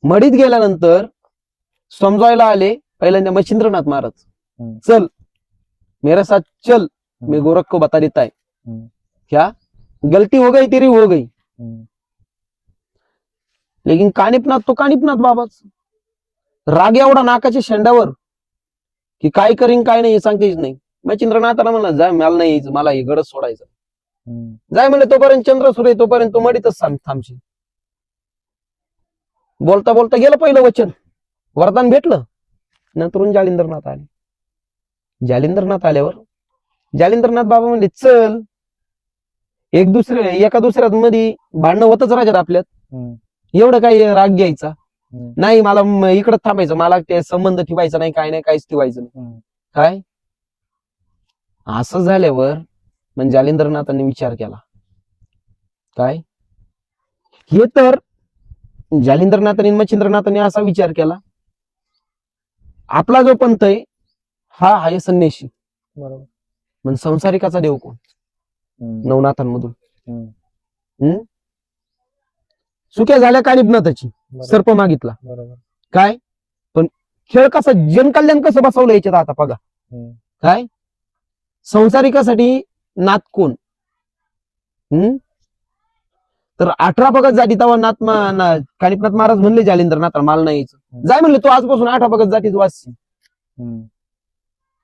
मडीत गेल्यानंतर समजायला आले पहिल्यांदा मच्छिंद्रनाथ महाराज, चल मेरे साथ चल, मैं गोरख को बता देता है क्या गलती हो गई तेरी हो गई. लेकिन कानिपनाथ तो कानिपनाथ बाबाच. राग एवढा नाकाच्या शेंडावर की काय करीन काय नाही हे सांगता येत नाही. मच्छिंद्रनाथाला म्हणला जाय, मला नाही यायचं, मला हे गडच सोडायचं. जाय म्हणले तोपर्यंत चंद्र सूर्य तोपर्यंत तो मडीतच थांबशील. बोलता बोलता गेलं पहिलं वचन, वरदान भेटलं. नंतरून जालिंदरनाथ आले. जालिंदरनाथ आल्यावर जालिंदरनाथ बाबा म्हणले चल, एका दुसऱ्या मध्ये भांडणं होतच राहतात आपल्यात, एवढं काय राग घ्यायचा नाही, मला इकडं थांबायचं, मला ते संबंध ठेवायचा नाही, काय नाही, काहीच ठेवायचं नाही. काय असं झाल्यावर म्हणजे जालिंदरनाथांनी विचार केला. काय हे तर जालिंदरनाथांनी मच्छिंद्रनाथांनी असा विचार केला, आपला जो पंथ आहे हा आहे संन्याशी. बरोबर. मग संसारिकाचा देव कोण? नवनाथांमधून. सुक्या झाल्या कानिपनाथाची, सर्प मागितला. बरोबर. काय पण खेळ कसा, जनकल्याण कसं बसवलं याच्यात आता बघा. काय संसारिकासाठी नाथ कोण? तर 18 भगत जाती तेव्हा कानिपनाथ महाराज म्हणले जालिंदरनाथ मला नाही यायचं. जाय म्हणले तो आजपासून 18 भगत जातीच वाचशी.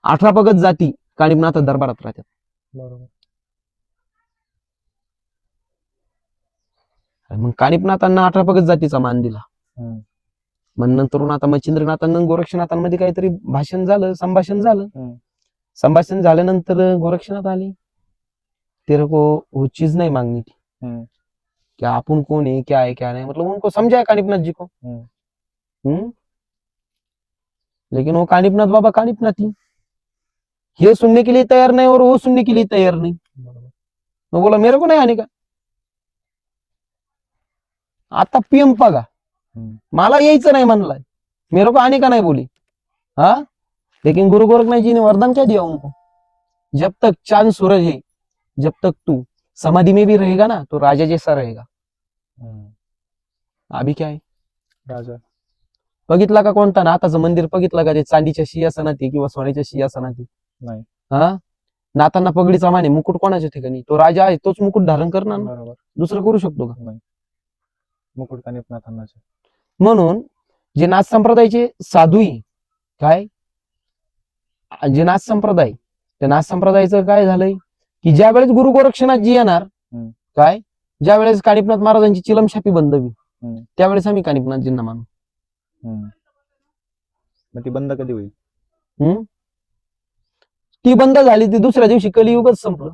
18 भगत जाती कानिपनाथ दरबारात राहतात. बरोबर. मग कानिपनाथांना 18 भगत जातीचा मान दिला. मग नंतर आता मच्छिंद्रनाथांना गोरक्षनाथांमध्ये काहीतरी भाषण झालं, संभाषण झालं. संभाषण झाल्यानंतर गोरक्षनाथ आले. तेरे को वो चीज नहीं मांगनी थी, क्या अपन कौन है क्या है क्या नहीं, मतलब उनको समझाया कानिपनाथ जी को. लेकिन वो कानिपनाथ बाबा कानिपनाथ ही, ये सुनने के लिए तैयार नहीं और वो सुनने के लिए तैयार नहीं. मैं बोला मेरे को नहीं आने का. आता पीएम बघा, मला यायचं नाही म्हणलाय, मेरे को आने का नहीं बोली. हाँ लेकिन गुरु गोरखनाथ जी ने वरदान क्या दिया उनको, जब तक चांद सूरज है, जब तक तू समाधि में भी रहेगा ना तो राजा जैसा रहेगा. अभी क्या है राजा. बघितला का कोणता नाथाचं मंदिर बघितलं का, ते चांदीच्या सिंहासनात किंवा सोन्याच्या सिंहासनात नाही. हा नाथांना पगडीचा मान आहे, मुकुट कोणाच्या ठिकाणी? तो राजा आहे, तोच मुकुट धारण करणार ना, बरोबर. दुसरं करू शकतो का? नाही. मुकुट कानिफनाथांनाचे. म्हणून जे नाथ संप्रदायाचे साधूही काय, जे नाथ संप्रदाय, त्या नाथ संप्रदायाचं काय झालंय की ज्या वेळेस गुरु गोरक्षनाथजी येणार, हम्म. काय ज्या वेळेस कानिफनाथ महाराजांची चिलमशापी बंदवी, हम्म. त्यावेळेस आम्ही कानिफनाथजींना मानू. मग ती बंद कधी होईल? ती बंद झाली ती दुसऱ्या दिवशी कलियुगच संपलं,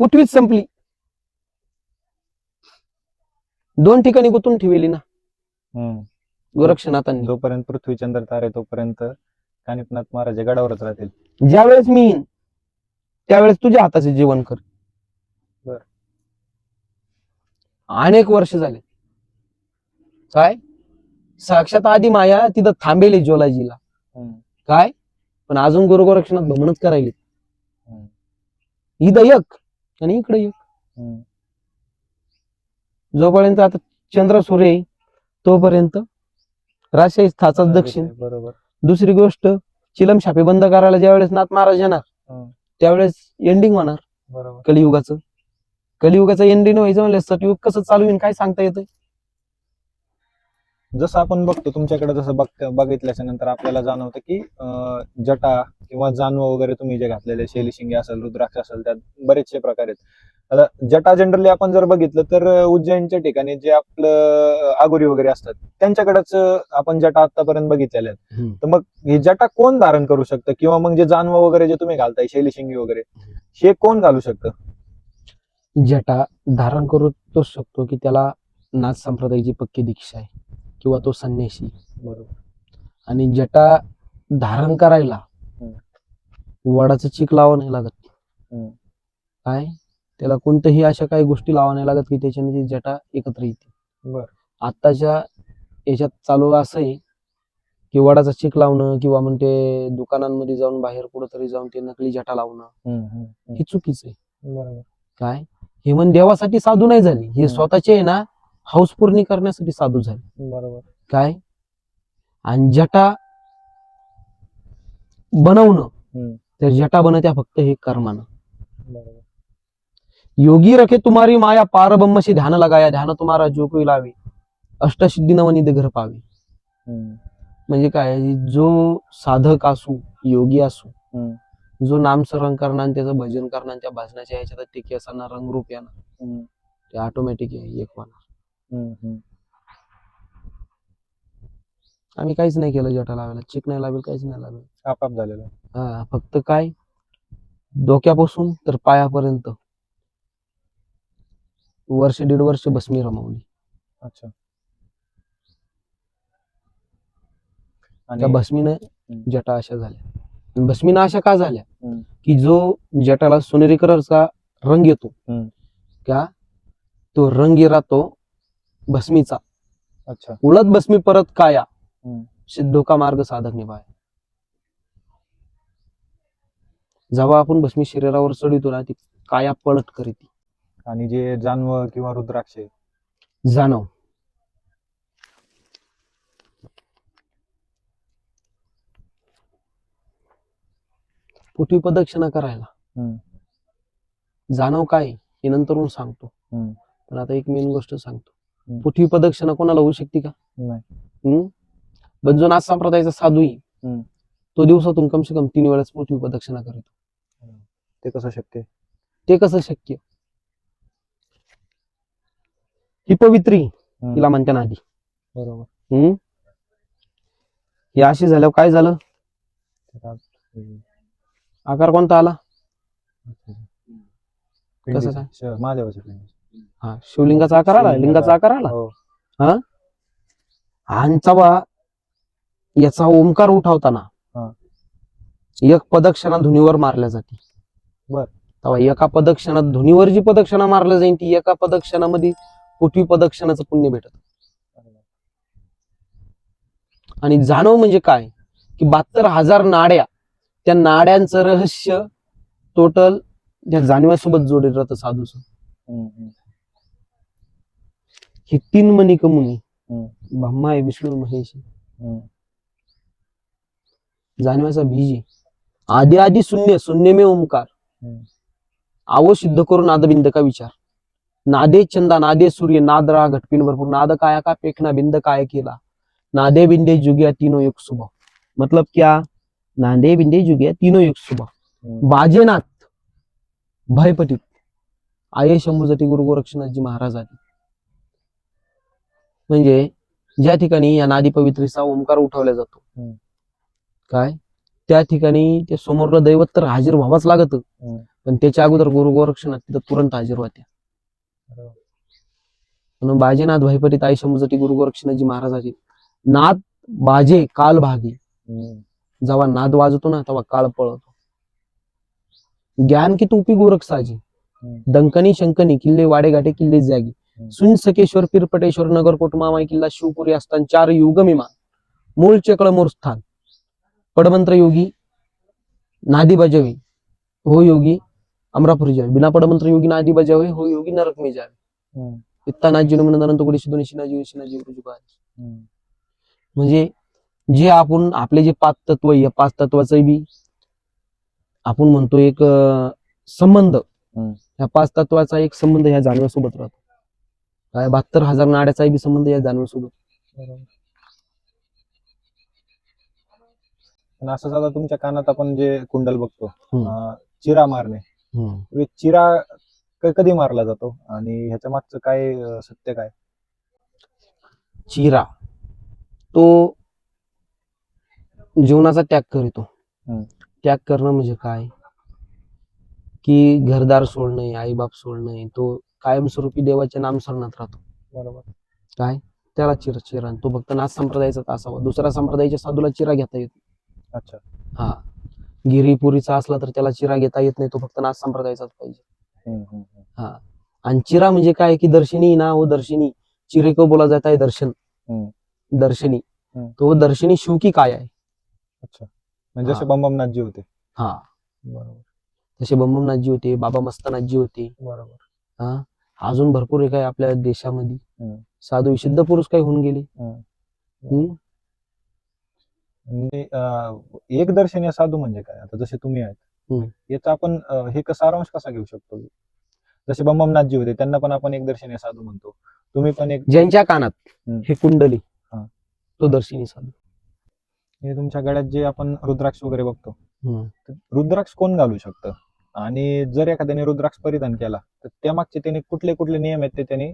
पृथ्वीच संपली. 2 ठिकाणी गुंतून ठेवली ना गोरक्षनाथांनी. जोपर्यंत पृथ्वी चंद्र तारे तोपर्यंत कानिफनाथ महाराज गडावरच राहतील. ज्यावेळेस मी येईन त्यावेळेस तुझ्या हाताचे जेवण कर. बर. अनेक वर्ष झाले, काय साक्षात आधी माया तिथं थांबेली ज्वालाजीला, काय पण अजून गुरु गोरक्षनाथ भ्रमणच करायले. इथं एक आणि इकडे एक. जोपर्यंत आता चंद्र सूर्य आहे तोपर्यंत राजशाही स्थाचा दक्षिण. बरोबर. दुसरी गोष्ट, चिलम छापे बंद करायला ज्यावेळेस नाथ महाराज येणार त्यावेळेस एंडिंग होणार बरोबर. कलियुगाचं एंडिंग व्हायचं म्हणलं सतयुग कसं चालू होईल काय सांगता येतं? जसं आपण बघतो तुमच्याकडे, जसं बघितल्याच्या नंतर आपल्याला जाणवतं की जटा किंवा जानवं वगैरे तुम्ही जे घातलेले, शेलीशिंगे असेल, रुद्राक्ष असेल, त्यात बरेचसे प्रकार आहेत. आता जटा जनरली आपण जर बघितलं तर उज्जैनच्या ठिकाणी जे आपलं आगोरी वगैरे असतात त्यांच्याकडेच आपण जटा आतापर्यंत बघितलेल्या आहेत. तर मग हे जटा कोण धारण करू शकतं, किंवा मग जे जानवं वगैरे जे तुम्ही घालताय, शेलीशिंगे वगैरे, हे कोण घालू शकतं? जटा धारण करू तोच शकतो की त्याला नाथ संप्रदायाची पक्की दीक्षा आहे किंवा तो संन्यासी. बरोबर. आणि जटा धारण करायला वडाचं चिक लावा नाही लागत, काय त्याला कोणत्याही अशा काही गोष्टी लावा नाही लागत की त्याच्याने ती जटा एकत्र येते. बर. आत्ताच्या याच्यात चालू असं आहे की वडाचा चिक लावणं किंवा मग ते दुकानांमध्ये जाऊन बाहेर कुठंतरी जाऊन ते नकली जटा लावणं हे चुकीचं आहे. बरोबर. काय हे मन देवासाठी साधू नाही झाली, हे स्वतःचे आहे ना हौस पूर्ण करण्यासाठी साधू झाले. बरोबर. काय आणि जटा बनवणं, तर जटा बनत्या फक्त हे कर्मानं. बरोबर. योगी रखे तुम्हारी माया पार ब्रह्म से ध्यान लगाया, ध्यान तुम्हारा जो कोई लावे, अष्टसिद्धी नवनिध घर पावे. म्हणजे काय, जो साधक असू, योगी असू, जो नामस्मरण करणार, त्याचं भजन करणार, त्या भजनाच्या ह्याच्यात टिकी असणार, रंगरूप येणार, ते ऑटोमॅटिक एक होणार. आम्ही काहीच नाही केलं जटा लावायला, चिक नाही लावेल, काहीच नाही लावेल, आपाप झालेलं. हा फक्त काय डोक्यापासून तर पायापर्यंत वर्ष 1.5 वर्ष भस्मी रमवली. अच्छा. त्या भस्मीनं जटा अशा झाल्या. भस्मीनं अशा का झाल्या की जो जटाला सोनेरी कलरचा रंग येतो का, तो रंग राहतो भस्मीचा. अच्छा. उलट भस्मी परत काया, सिद्धो का मार्ग साधक निभाय. जेव्हा आपण भस्मी शरीरावर चढवतो ना, ती काया पलट करीती. आणि जे जानवं किंवा रुद्राक्ष जाणव, पृथ्वी प्रदक्षिणा करायला जाणव काय हे नंतरून सांगतो, पण आता एक मेन गोष्ट सांगतो. पृथ्वी प्रदक्षिणा कोणाला होऊ शकते का? नाही. पण जो नाथ संप्रदायाचा साधू आहे तो दिवसातून कम से कम 3 वेळेस पृथ्वी प्रदक्षिणा करतो. ते कसं शक्य? ते कसं शक्य? ही पवित्री तिला म्हणते ना आधी. बरोबर. हे अशी झाल्यावर काय झालं, आकार कोणता आला? कसं काय? महादेवाच्या. हा, शिवलिंगाचा आकार आला, लिंगाचा आकार आला. हा, आणि तेव्हा याचा ओंकार उठावताना एक प्रदक्षिणा धुनीवर मारल्या जाते. बर. तेव्हा एका प्रदक्षिणात धुनीवर जी प्रदक्षिणा मारल्या जाईल ती एका प्रदक्षिणामध्ये पृथ्वी प्रदक्षिणाचं पुण्य भेटत. आणि जाणव म्हणजे काय की 72,000 नाड्या, त्या नाड्यांचं रहस्य टोटल त्या जाणव्यासोबत जोडले राहतं साधूच. हे 3 मणिक मुनी, ब्रह्मा आहे, विष्णू, महेश, जाणव्याचा बीज आहे. आदि आदि शून्य शून्य में ओंकार हम्म. आवो सिद्ध करू नादबिंद का विचार नादे चंदा नादे सूर्य नाद रहा घटपिन भरपूर नाद काया का पेखना बिंद काय केला नादे बिंदे जुगिया तीनों युग सुबह मतलब क्या नादे बिंदे जुगिया तीनों युग सुबह बाजेनाथ भयपतीत आये शंभूजती गुरु गोरक्षनाथजी महाराज आले म्हणजे ज्या ठिकाणी या नादी पवित्रीचा ओंकार उठवला जातो हम्म. काय त्या ठिकाणी ते समोरलं दैवत तर हजर व्हावंच लागत पण त्याच्या अगोदर गुरु गोरक्षनाथ तिथं तुरंत हजर होत्या म्हणून बाजेनाथ भयपतीत आई शंभूजती गुरु गोरक्षनाथजी महाराजाची नाद बाजे काल भागी जेव्हा नाद वाजतो ना तेव्हा काळ पळतो ज्ञान की तूपी गोरख साजी डंकनी शंकनी किल्ले वाडे घाटे किल्ले जागी सुन सकेश्वर पिरपटेश्वर नगरकोट मामाई किल्ला शिवपुरी असतान चार युगमिमा मूळ चक्र मूळ स्थान पडमंत्र योगी नादी बजावे हो योगी अमरापुरी जावे बिना पडमंत्र योगी नादी बजावे हो योगी नरक में जावे इत्ता नाजी नंतर कोणी शिदोनी शिनाजी शिनाजी म्हणजे जे आपण आपले जे पाच तत्व या पाच तत्वाचं बी आपण म्हणतो एक संबंध या पाच तत्वाचा एक संबंध या जानव्यासोबत राहतो काय 72,000 नाड्याचाही बी संबंध या जानव्यासोबत पण असं झालं तुमच्या कानात आपण जे कुंडल बघतो चिरा मारणे चिरा कधी मारला जातो आणि ह्याच्या मागचं काय सत्य काय चिरा तो जीवनाचा त्याग करीतो त्याग करणं म्हणजे काय की घरदार सोडणे आई बाप सोडणे तो कायमस्वरूपी देवाच्या नामस्मरणात राहतो बरोबर काय त्याला चिरा तो फक्त नाथ संप्रदायाचा असावा दुसऱ्या संप्रदायाच्या साधूला चिरा घेता येत अच्छा हा गिरीपुरीचा असला तर त्याला चिरा घेता येत नाही तो फक्त नाथ संप्रदायाचाच पाहिजे हा आणि चिरा म्हणजे काय की दर्शनी ना हो दर्शनी चिरे को बोला जाता है दर्शन दर्शनी तो दर्शनी शिव की काय आहे अच्छा म्हणजे जसे बमबमनाथजी होते हा बरोबर तसे बमबमनाथजी होते बाबा मस्तनाथजी होते बरोबर हा अजून भरपूर एक आहे आपल्या देशामध्ये साधू सिद्ध पुरुष काही होऊन गेले एक दर्शनीय साधू म्हणजे काय आता जसे तुम्ही आहेत याचा आपण हे सारांश कसा घेऊ शकतो जसे बमबमनाथजी होते त्यांना पण आपण एक दर्शनीय साधू म्हणतो तुम्ही पण एक ज्यांच्या कानात हे कुंडली तो दर्शनी साधू हे तुमच्या गळ्यात जे आपण रुद्राक्ष वगैरे बघतो रुद्राक्ष कोण घालू शकतं आणि जर एखाद्याने रुद्राक्ष परिधान केला तर त्यामागचे त्याने कुठले कुठले नियम आहेत ते त्यांनी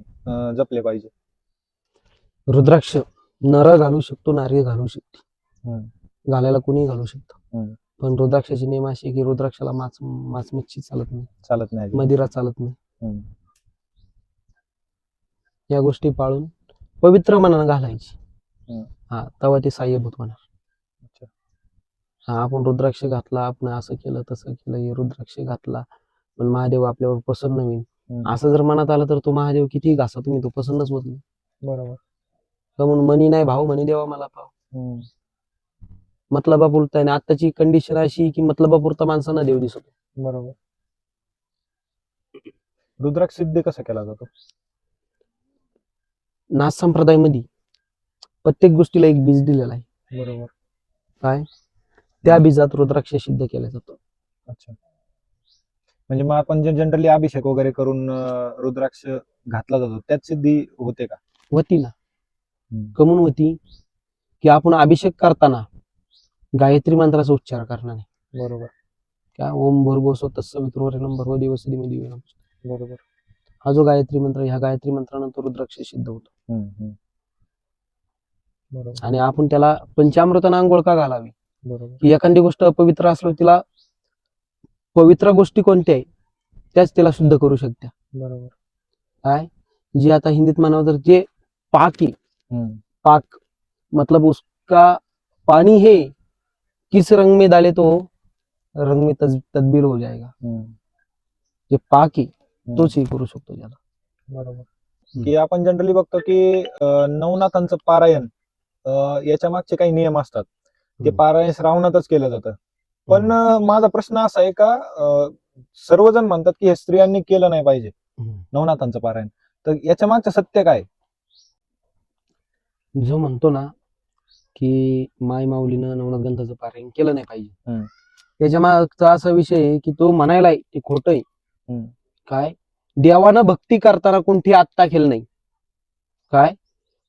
जपले पाहिजे रुद्राक्ष नर घालू शकतो नारी घालू शकते घालायला कोणी घालू शकतो पण रुद्राक्षाचे नियम असे की रुद्राक्षाला माच मच्छी चालत नाही मदिरा चालत नाही या गोष्टी पाळून पवित्र मनानं घालायची हा तेव्हा ते साह्यभूत होणार हा आपण रुद्राक्ष घातला आपण असं केलं तसं केलं हे रुद्राक्ष घातला पण महादेव आपल्यावर प्रसन्न होईल असं जर मनात आलं तर तो महादेव किती घासा तुम्ही तो प्रसन्नच होत नाही बरोबर म्हणून मनी नाही भाऊ म्हणे देवा मला पाव मतलबा बोलताय ना आताची कंडिशन अशी की मतलबा पुरता माणसांना देव दिसतो बरोबर रुद्राक्ष सिद्ध कसा केला जातो नाथ संप्रदायामध्ये प्रत्येक गोष्टीला एक बीज दिलेला आहे बरोबर काय त्या बीजात रुद्राक्ष सिद्ध केला जातो अच्छा म्हणजे मग आपण जे जनरली अभिषेक वगैरे करून रुद्राक्ष घातला जातो त्यात सिद्धी होते का होती ना कमून होती की आपण अभिषेक करताना गायत्री मंत्राचा उच्चार करणार नाही बरोबर क्या ओम भूर्भुवः तत्सवितुर्वरेण्यं भर्गो देवस्य धीमहि धियो यो नः प्रचोदयात्. बरोबर हा जो गायत्री मंत्र ह्या गायत्री मंत्रानं तो रुद्राक्ष सिद्ध होतो बरोबर आणि आपण त्याला पंचामृतानं आंघोळ का घालावी बरोबर की एखादी गोष्ट अपवित्र असलो तिला पवित्र गोष्टी कोणत्या आहे त्याच तिला शुद्ध करू शकत्या बरोबर काय जे आता हिंदीत म्हणावं तर जे पाक है पाक मतलब उसका पानी है किस रंग में डाले तो रंग में तब्दील हो जाएगा जे पाक आहे तोच हे करू शकतो त्याला बरोबर की आपण जनरली बघतो की नवनाथांचं पारायण याच्या मागचे काही नियम असतात ते पारायण श्रावणातच केलं जातं पण माझा प्रश्न असा आहे का सर्वजण म्हणतात की हे स्त्रियांनी केलं नाही पाहिजे नवनाथांचं पारायण तर याच्या मागचं सत्य काय जो म्हणतो ना की माय माऊलीनं नवनाथ ग्रंथाचं पारायण केलं नाही पाहिजे त्याच्या मागचा असा विषय आहे की तो म्हणायलाय ते खोट आहे. हम्म. काय देवानं भक्ती करताना कोणती आत्ता केलं नाही. काय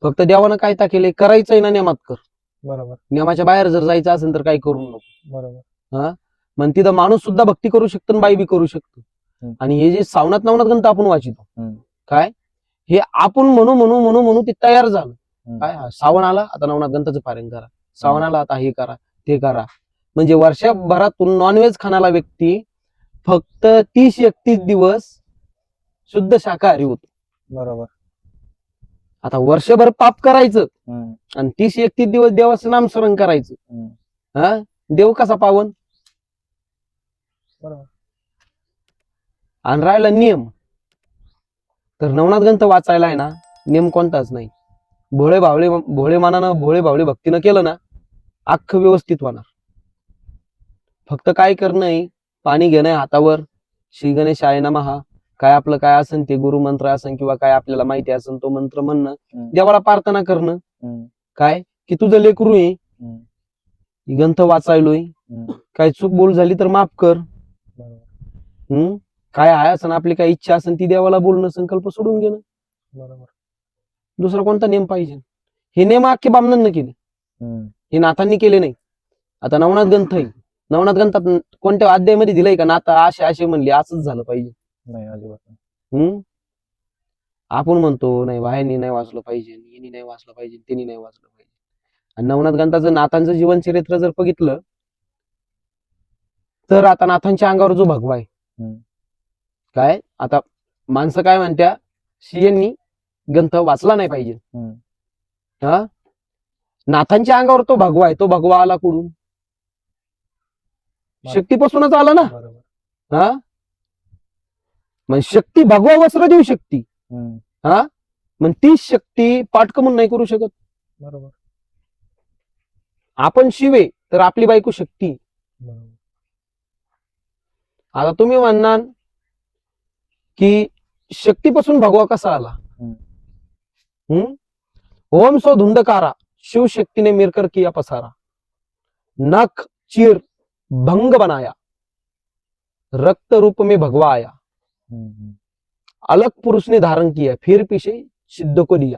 फक्त देवानं काय केलंय, करायचंय ना नियमात कर. बरोबर नियमाच्या बाहेर जर जायचं असेल तर काही करू नको. बरोबर. मग तिथं माणूस सुद्धा भक्ती करू शकतो आणि बाई बी करू शकतो. हम्म. आणि हे जे सावनात नवनात ग्रंथ आपण वाचितो, हम्म. काय हे आपण म्हणू ते तयार झालं. हम्म. काय श्रावण आला आता नवनाथ ग्रंथाचं पारायण करा, श्रावण आला आता हे करा ते करा. म्हणजे वर्षभरातून नॉनव्हेज खाणारा व्यक्ती फक्त 30-31 दिवस शुद्ध शाकाहारी होतो. बरोबर. आता वर्षभर पाप करायचं हम्म. आणि 30-31 दिवस देवाचं नामस्मरण करायचं. हम्म. देव कसा पावन? बरोबर. आणि राहिला नियम, तर नवनाथ ग्रंथ वाचायला आहे ना नियम कोणताच नाही. भोळे भावळे भक्तीनं केलं ना अख्खं व्यवस्थित होणार. फक्त काय करणं आहे, पाणी घेणं हातावर, श्री गणेशाय नमः, काय आपलं काय असेल ते गुरु मंत्र असेल किंवा काय आपल्याला माहिती असेल तो मंत्र म्हणणं, देवाला प्रार्थना करणं. काय की तुझं लेकरू आहे, ग्रंथ वाचायलोय, काय चूक बोल झाली तर माफ कर. काय आहे असं आपली काय इच्छा असेल ती देवाला बोलणं, संकल्प सोडून घेणं. बरोबर. दुसरा कोणता नियम पाहिजे? हे नियम अख्खे बामणांना केले, हे नाथांनी केले नाही. आता नवनाथ ग्रंथ आहे, नवनाथ ग्रंथात कोणत्या अध्यायामध्ये दिलंय का नाथा असे म्हणले असंच झालं पाहिजे? नाही, अजिबात नाही. आपण म्हणतो नाही वाह्यांनी नाही वाचलं पाहिजे, यांनी नाही वाचलं पाहिजे, त्यांनी नाही वाचलं पाहिजे. आणि नवनाथ ग्रंथाचं नाथांचं जीवन चरित्र जर बघितलं तर आता नाथांच्या अंगावर जो भगवा आहे, काय आता माणसं काय म्हणत्या शियांनी ग्रंथ वाचला नाही पाहिजे. नाथांच्या अंगावर तो भगवा आहे, तो भगवा आला कुठून? शक्तीपासूनच आला ना. मग शक्ती भगवा वस्त्र देऊ शकती. मग ती शक्ती पाठकमून नाही करू शकत. बरोबर. आपण शिवे तर आपली बायको शक्ती. आता तुम्ही म्हणणार की शक्तीपासून भगवा कसा आला? ओम सो धुंडकारा शिव शक्तीने मिरकर किया पसारा, नख चीर भंग बनाया, रक्त रूप में भगवा आया, अलग पुरुष ने धारण किया, फिर पीछे सिद्ध को दिया,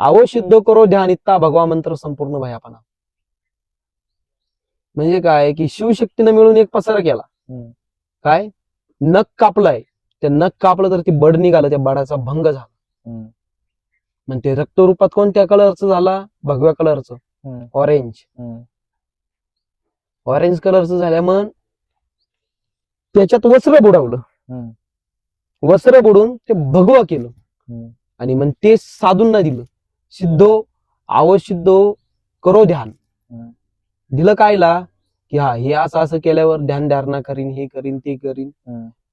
आवो सिद्ध करो ध्यान इत्ता भगवा मंत्र संपूर्ण भयापना. म्हणजे काय की शिवशक्तीने मिळून एक पसारा केला. काय नख कापलाय, त्या नख कापलं तर ते बड निघालं, त्या बडाचा भंग झाला. मग ते रक्त रूपात कोणत्या कलरचं झाला? भगव्या कलरचं, ऑरेंज. ऑरेंज कलरचं झाल्या मग त्याच्यात वस्त्र बुडवलं, वस्त्र बुडून ते भगवा केलं आणि मग ते साधूंना दिलं. सिद्धो आवो सिद्धो करो ध्यान दिलं. कायला की हा हे असं असं केल्यावर ध्यान धारणा करीन, हे करीन ते करीन.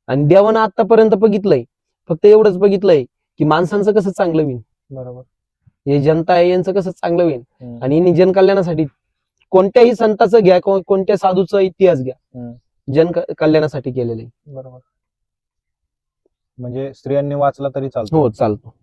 आणि देवानं आतापर्यंत बघितलंय, फक्त एवढंच बघितलंय की माणसांचं कसं चांगलं होईल. बरोबर. हे जनता आहे यांचं कसं चांगलं होईल. आणि यांनी जनकल्याणासाठी कोणत्याही संताचं घ्या, कोणत्या साधूचा इतिहास घ्या, जन कल्याणासाठी केलेलं आहे. बरोबर. म्हणजे स्त्रियांनी वाचला तरी चालतो. हो चालतो.